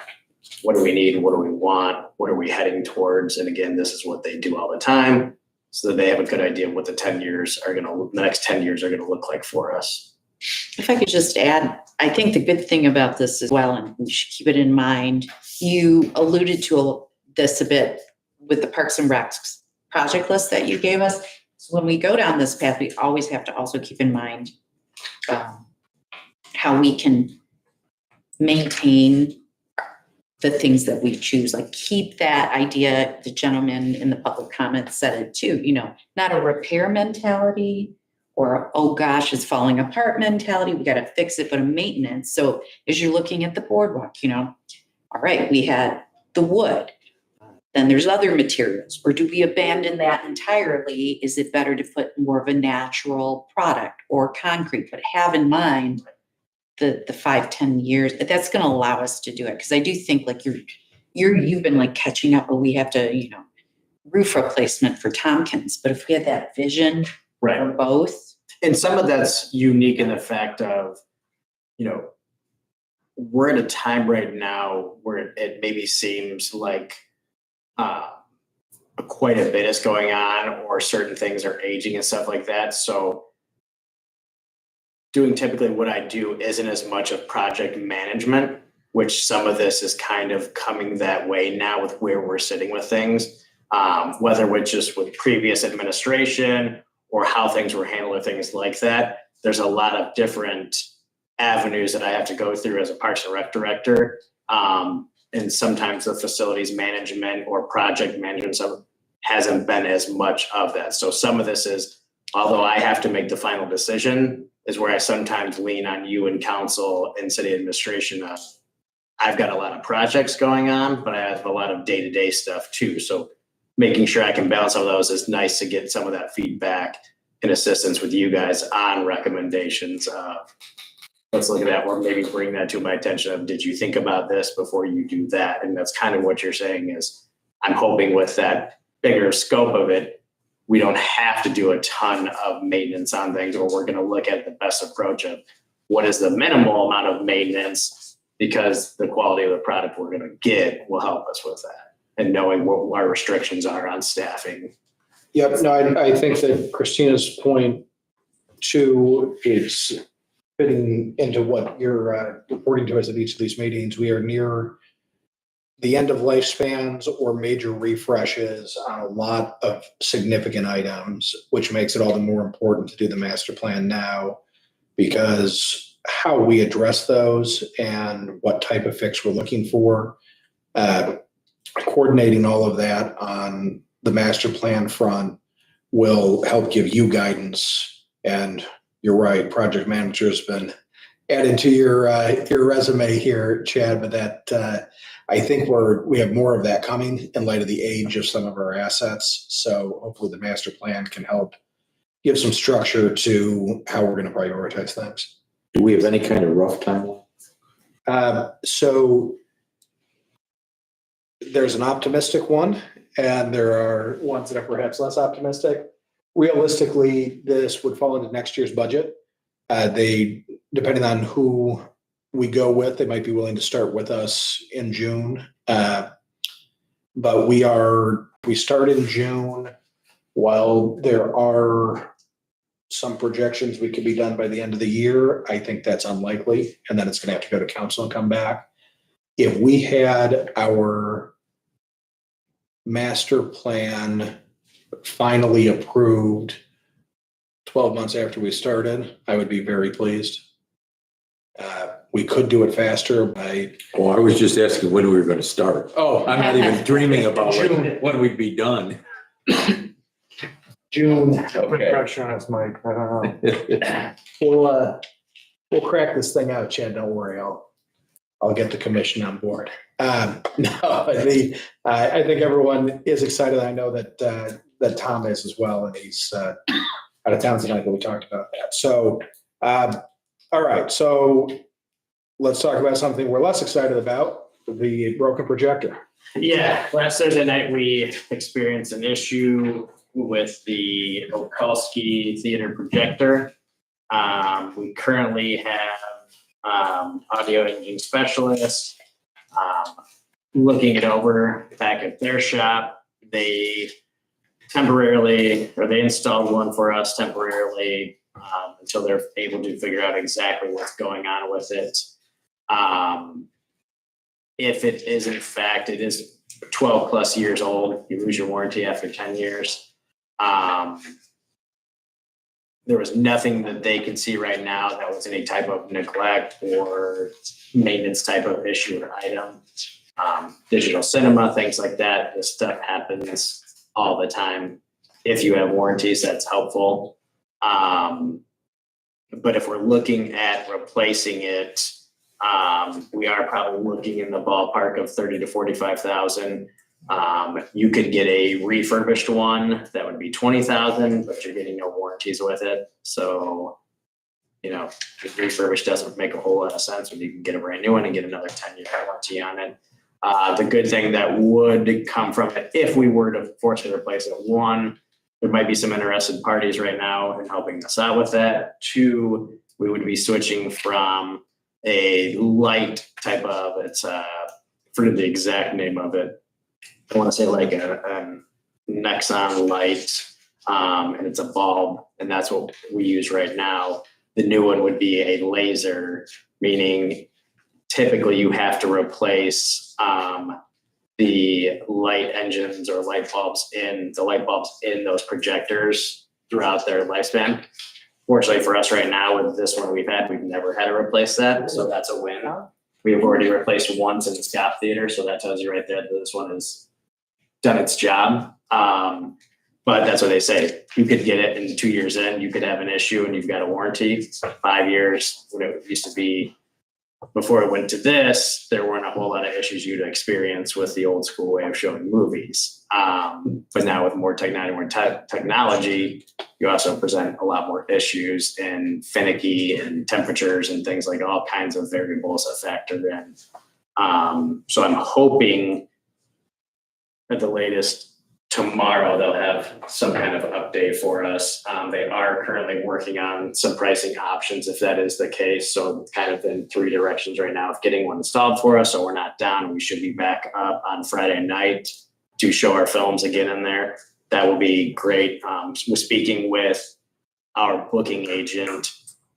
what do we need? What do we want? What are we heading towards? And again, this is what they do all the time, so that they have a good idea of what the next 10 years are gonna look like for us. If I could just add, I think the good thing about this as well, and you should keep it in mind, you alluded to this a bit with the Parks and Recs project list that you gave us. So when we go down this path, we always have to also keep in mind how we can maintain the things that we choose, like keep that idea, the gentleman in the public comments said it too, not a repair mentality or, oh gosh, it's falling apart mentality, we got to fix it, but a maintenance. So as you're looking at the boardwalk, all right, we had the wood, then there's other materials, or do we abandon that entirely? Is it better to put more of a natural product or concrete, but have in mind the 5-10 years, that's going to allow us to do it. Cause I do think like you've been like catching up, but we have to, roof replacement for Tompkins. But if we had that vision for both. And some of that's unique in the fact of, we're at a time right now where it maybe seems like quite a bit is going on, or certain things are aging and stuff like that. So doing typically what I do isn't as much of project management, which some of this is kind of coming that way now with where we're sitting with things, whether with previous administration or how things were handled or things like that. There's a lot of different avenues that I have to go through as a Parks and Rec director. And sometimes the facilities management or project management hasn't been as much of that. So some of this is, although I have to make the final decision, is where I sometimes lean on you and council and city administration. I've got a lot of projects going on, but I have a lot of day-to-day stuff too. So making sure I can balance all those is nice to get some of that feedback and assistance with you guys on recommendations. Let's look at that, or maybe bring that to my attention of, did you think about this before you do that? And that's kind of what you're saying is, I'm hoping with that bigger scope of it, we don't have to do a ton of maintenance on things, or we're going to look at the best approach of what is the minimal amount of maintenance, because the quality of the product we're going to get will help us with that, and knowing what our restrictions are on staffing. Yep, no, I think that Christina's point too is fitting into what you're reporting to us at each of these meetings. We are near the end of lifespans or major refreshes on a lot of significant items, which makes it all the more important to do the master plan now, because how we address those and what type of fix we're looking for, coordinating all of that on the master plan front will help give you guidance. And you're right, project manager has been added to your resume here, Chad, but that I think we have more of that coming in light of the age of some of our assets. So hopefully the master plan can help give some structure to how we're going to prioritize things. Do we have any kind of rough timeline? So there's an optimistic one, and there are ones that are perhaps less optimistic. Realistically, this would fall into next year's budget. Depending on who we go with, they might be willing to start with us in June. But we start in June. While there are some projections we could be done by the end of the year, I think that's unlikely. And then it's going to have to go to council and come back. If we had our master plan finally approved 12 months after we started, I would be very pleased. We could do it faster by. Well, I was just asking when we were going to start. Oh, I'm not even dreaming about when we'd be done. June. Put pressure on his mic, I don't know. We'll crack this thing out, Chad. Don't worry. I'll get the commission on board. No, I think everyone is excited. I know that Tom is as well, and he's out of town tonight, but we talked about that. So, all right. So let's talk about something we're less excited about, the broken projector. Yeah, last Thursday night, we experienced an issue with the Okalski Theater projector. We currently have audio imaging specialists looking it over back at their shop. They installed one for us temporarily until they're able to figure out exactly what's going on with it. If it is in fact, it is 12 plus years old, you lose your warranty after 10 years. There was nothing that they can see right now that was any type of neglect or maintenance type of issue or item. Digital cinema, things like that, this stuff happens all the time. If you have warranties, that's helpful. But if we're looking at replacing it, we are probably looking in the ballpark of 30 to 45,000. You could get a refurbished one that would be 20,000, but you're getting no warranties with it. So, the refurbished doesn't make a whole lot of sense when you can get a brand new one and get another 10-year warranty on it. The good thing that would come from it, if we were to force to replace it, one, there might be some interested parties right now in helping us out with that. Two, we would be switching from a light type of, forget the exact name of it. I want to say like a Nexon light, and it's a bulb, and that's what we use right now. The new one would be a laser, meaning typically you have to replace the light engines or light bulbs in those projectors throughout their lifespan. Fortunately for us right now with this one we've never had to replace that. So that's a win. We have already replaced once in the Scott Theater. So that tells you right there that this one has done its job. But that's what they say. You could get it in 2 years in, you could have an issue and you've got a warranty. 5 years, when it used to be, before it went to this, there weren't a whole lot of issues you'd experience with the old school way of showing movies. But now with more technology, you also present a lot more issues and finicky and temperatures and things like all kinds of variables that factor in. So I'm hoping at the latest tomorrow they'll have some kind of update for us. They are currently working on some pricing options if that is the case. So kind of in 3 directions right now of getting one installed for us. So we're not down. We should be back up on Friday night to show our films again in there. That will be great. We're speaking with our booking agent.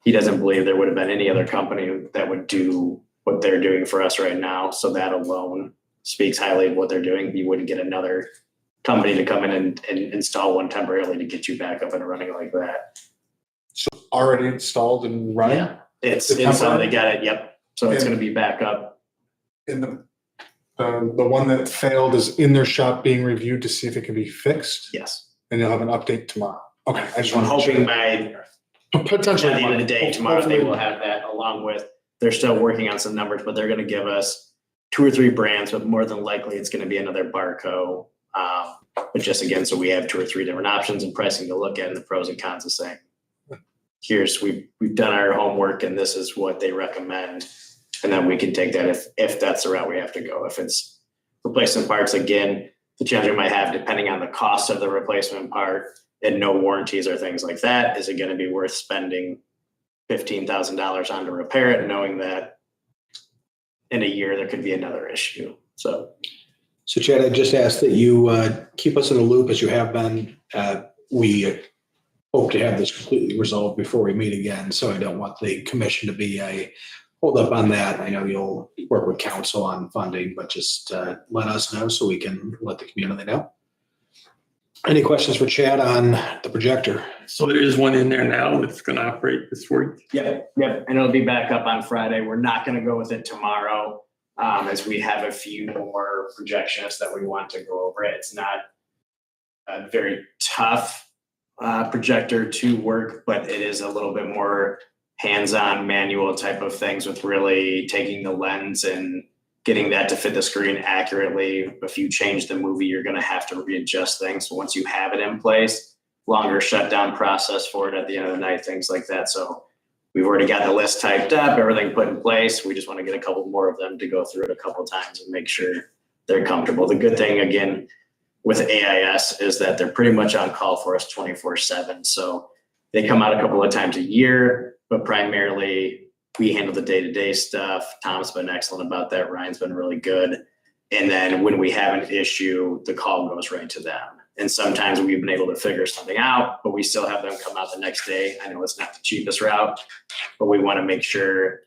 He doesn't believe there would have been any other company that would do what they're doing for us right now. So that alone speaks highly of what they're doing. You wouldn't get another company to come in and install one temporarily to get you back up and running like that. So already installed and running? Yeah, it's The inside. temporary? They got it. Yep. So it's Yeah. going to be back up. And the one that failed is in their shop being reviewed to see if it can be fixed, Yes. and you'll have an update tomorrow. Okay, I just I'm want to. hoping by Potentially. at the end of the day tomorrow, they Hopefully. will have that along with, they're still working on some numbers, but they're going to give us 2 or 3 brands, but more than likely it's going to be another Barco. But just again, so we have 2 or 3 different options and pricing to look at and the pros and cons of saying, we've done our homework and this is what they recommend. And then we can take that if that's the route we have to go. If it's replacement parts, again, the challenge we might have, depending on the cost of the replacement part and no warranties or things like that, is it going to be worth spending $15,000 on to repair it, knowing that in a year there could be another issue? So Chad, I just ask that you keep us in the loop as you have been. We hope to have this completely resolved before we meet again, so I don't want the commission to be a hold up on that. I know you'll work with council on funding, but just let us know so we can let the community know. Any questions for Chad on the projector? So there is one in there now that's gonna operate this week. Yep. And it'll be back up on Friday. We're not going to go with it tomorrow, as we have a few more projectionists that we want to go over it. It's not very tough projector to work, but it is a little bit more hands-on manual type of things with really taking the lens and getting that to fit the screen accurately. If you change the movie, you're going to have to readjust things. So once you have it in place, longer shutdown process for it at the end of the night, things like that. So we've already got the list typed up, everything put in place. We just want to get a couple more of them to go through it a couple times and make sure they're comfortable. The good thing, again, with AIS is that they're pretty much on call for us 24/7. So they come out a couple of times a year, but primarily we handle the day-to-day stuff. Tom's been excellent about that. Ryan's been really good. And then when we have an issue, the call goes right to them. And sometimes we've been able to figure something out, but we still have them come out the next day. I know it's not the cheapest route, but we want to make sure,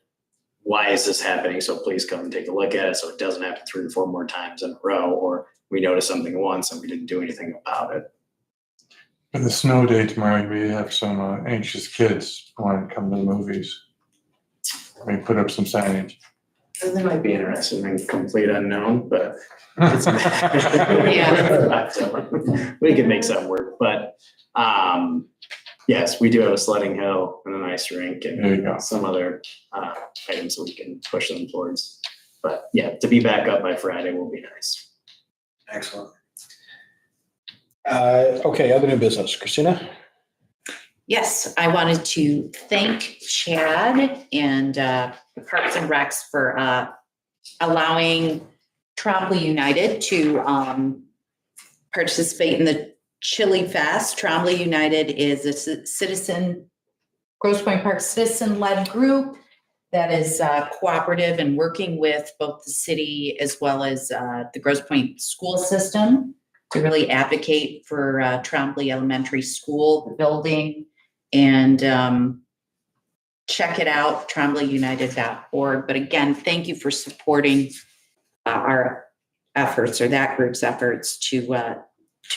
why is this happening? So please come and take a look at it so it doesn't happen 3 or 4 more times in a row, or we noticed something once and we didn't do anything about it. For the snow day tomorrow, we have some anxious kids who want to come to the movies. We put up some signage. They might be interested in complete unknown, but we can make something work. But yes, we do have a sledding hill and an ice rink There you go. and some other items that we can push them towards. But yeah, to be back up by Friday will be nice. Excellent. Okay, other new business. Christina? Yes, I wanted to thank Chad and Parks and Recs for allowing Trombley United to participate in the Chili Fest. Trombley United is a citizen, Grosse Pointe Park citizen-led group that is cooperative and working with both the city as well as the Grosse Pointe school system to really advocate for Trombley Elementary School, the building, and check it out, trombleyunited.org. But again, thank you for supporting our efforts, or that group's efforts, to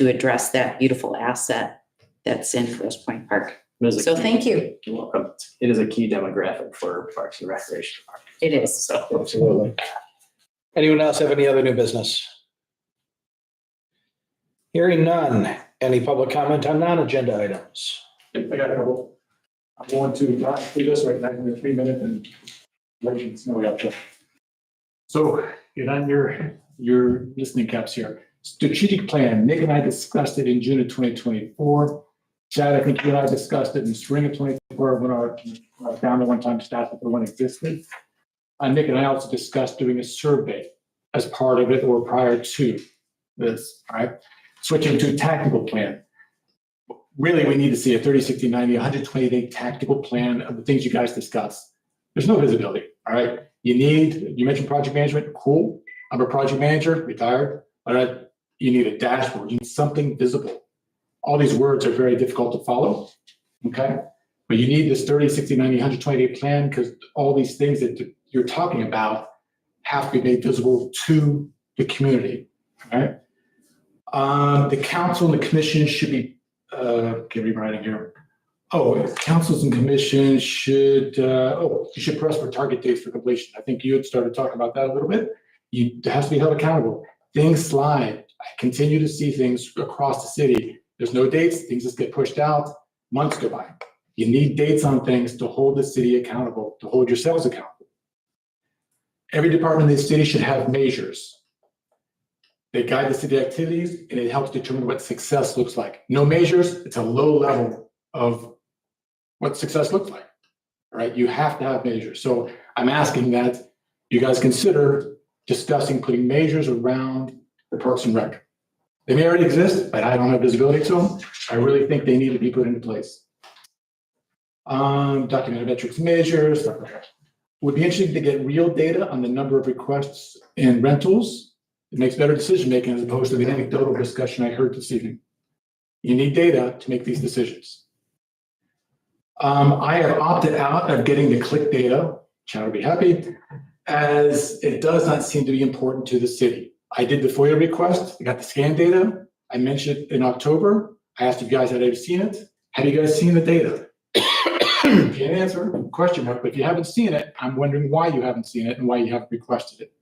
address that beautiful asset that's in Grosse Pointe Park. So thank you. You're welcome. It is a key demographic for Parks and Recreation. It is. So Absolutely. Anyone else have any other new business? Hearing none. Any public comment on non-agenda items? I got a couple. I'm going to not do this right now in 3 minutes and waiting snowy up there. So get on your listening caps here. Strategic plan. Nick and I discussed it in June of 2024. Chad, I think you and I discussed it in spring of 24 when our founder one time staff for one existed. Nick and I also discussed doing a survey as part of it or prior to this, all right? Switching to a tactical plan. Really, we need to see a 30, 60, 90, 120-day tactical plan of the things you guys discussed. There's no visibility, all right? You mentioned project management, cool. I'm a project manager, retired, all right? You need a dashboard, you need something visible. All these words are very difficult to follow, okay? But you need this 30, 60, 90, 120-day plan because all these things that you're talking about have to be made visible to the community, all right? The council and the commission should be, get rewriting here. Oh, councils and commissions should, you should press for target dates for completion. I think you had started talking about that a little bit. It has to be held accountable. Things slide. I continue to see things across the city. There's no dates, things just get pushed out, months go by. You need dates on things to hold the city accountable, to hold yourselves accountable. Every department in the city should have measures. They guide the city activities and it helps determine what success looks like. No measures, it's a low level of what success looks like. All right, you have to have measures. So I'm asking that you guys consider discussing putting measures around the Parks and Rec. They may already exist, but I don't have visibility to them. I really think they need to be put into place. Documented metrics, measures, stuff like that. Would be interesting to get real data on the number of requests and rentals. It makes better decision-making as opposed to the anecdotal discussion I heard this evening. You need data to make these decisions. I have opted out of getting the click data, Chad will be happy, as it does not seem to be important to the city. I did the FOIA request, I got the scan data. I mentioned it in October. I asked if you guys had ever seen it. Have you guys seen the data? Can't answer, question mark, but if you haven't seen it, I'm wondering why you haven't seen it and why you haven't requested it.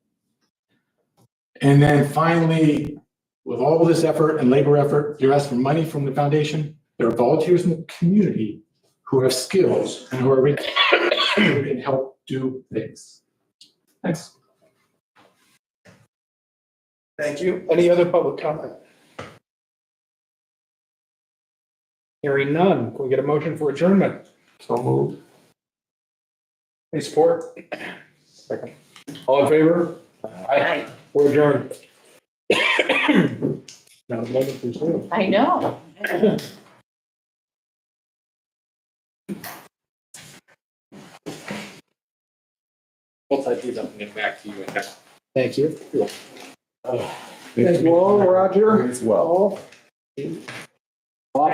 And then finally, with all this effort and labor effort, you're asking for money from the foundation. There are volunteers in the community who have skills and who are ready who can help do things. Thanks. Thank you. Any other public comment? Hearing none. Can we get a motion for adjournment? So moved. Any support? Second. All in favor? Aye. We're adjourned. Now, the moment for Zoom. I know. We'll type these up and get back to you. Thank you. Thank you all, Roger. As well. All.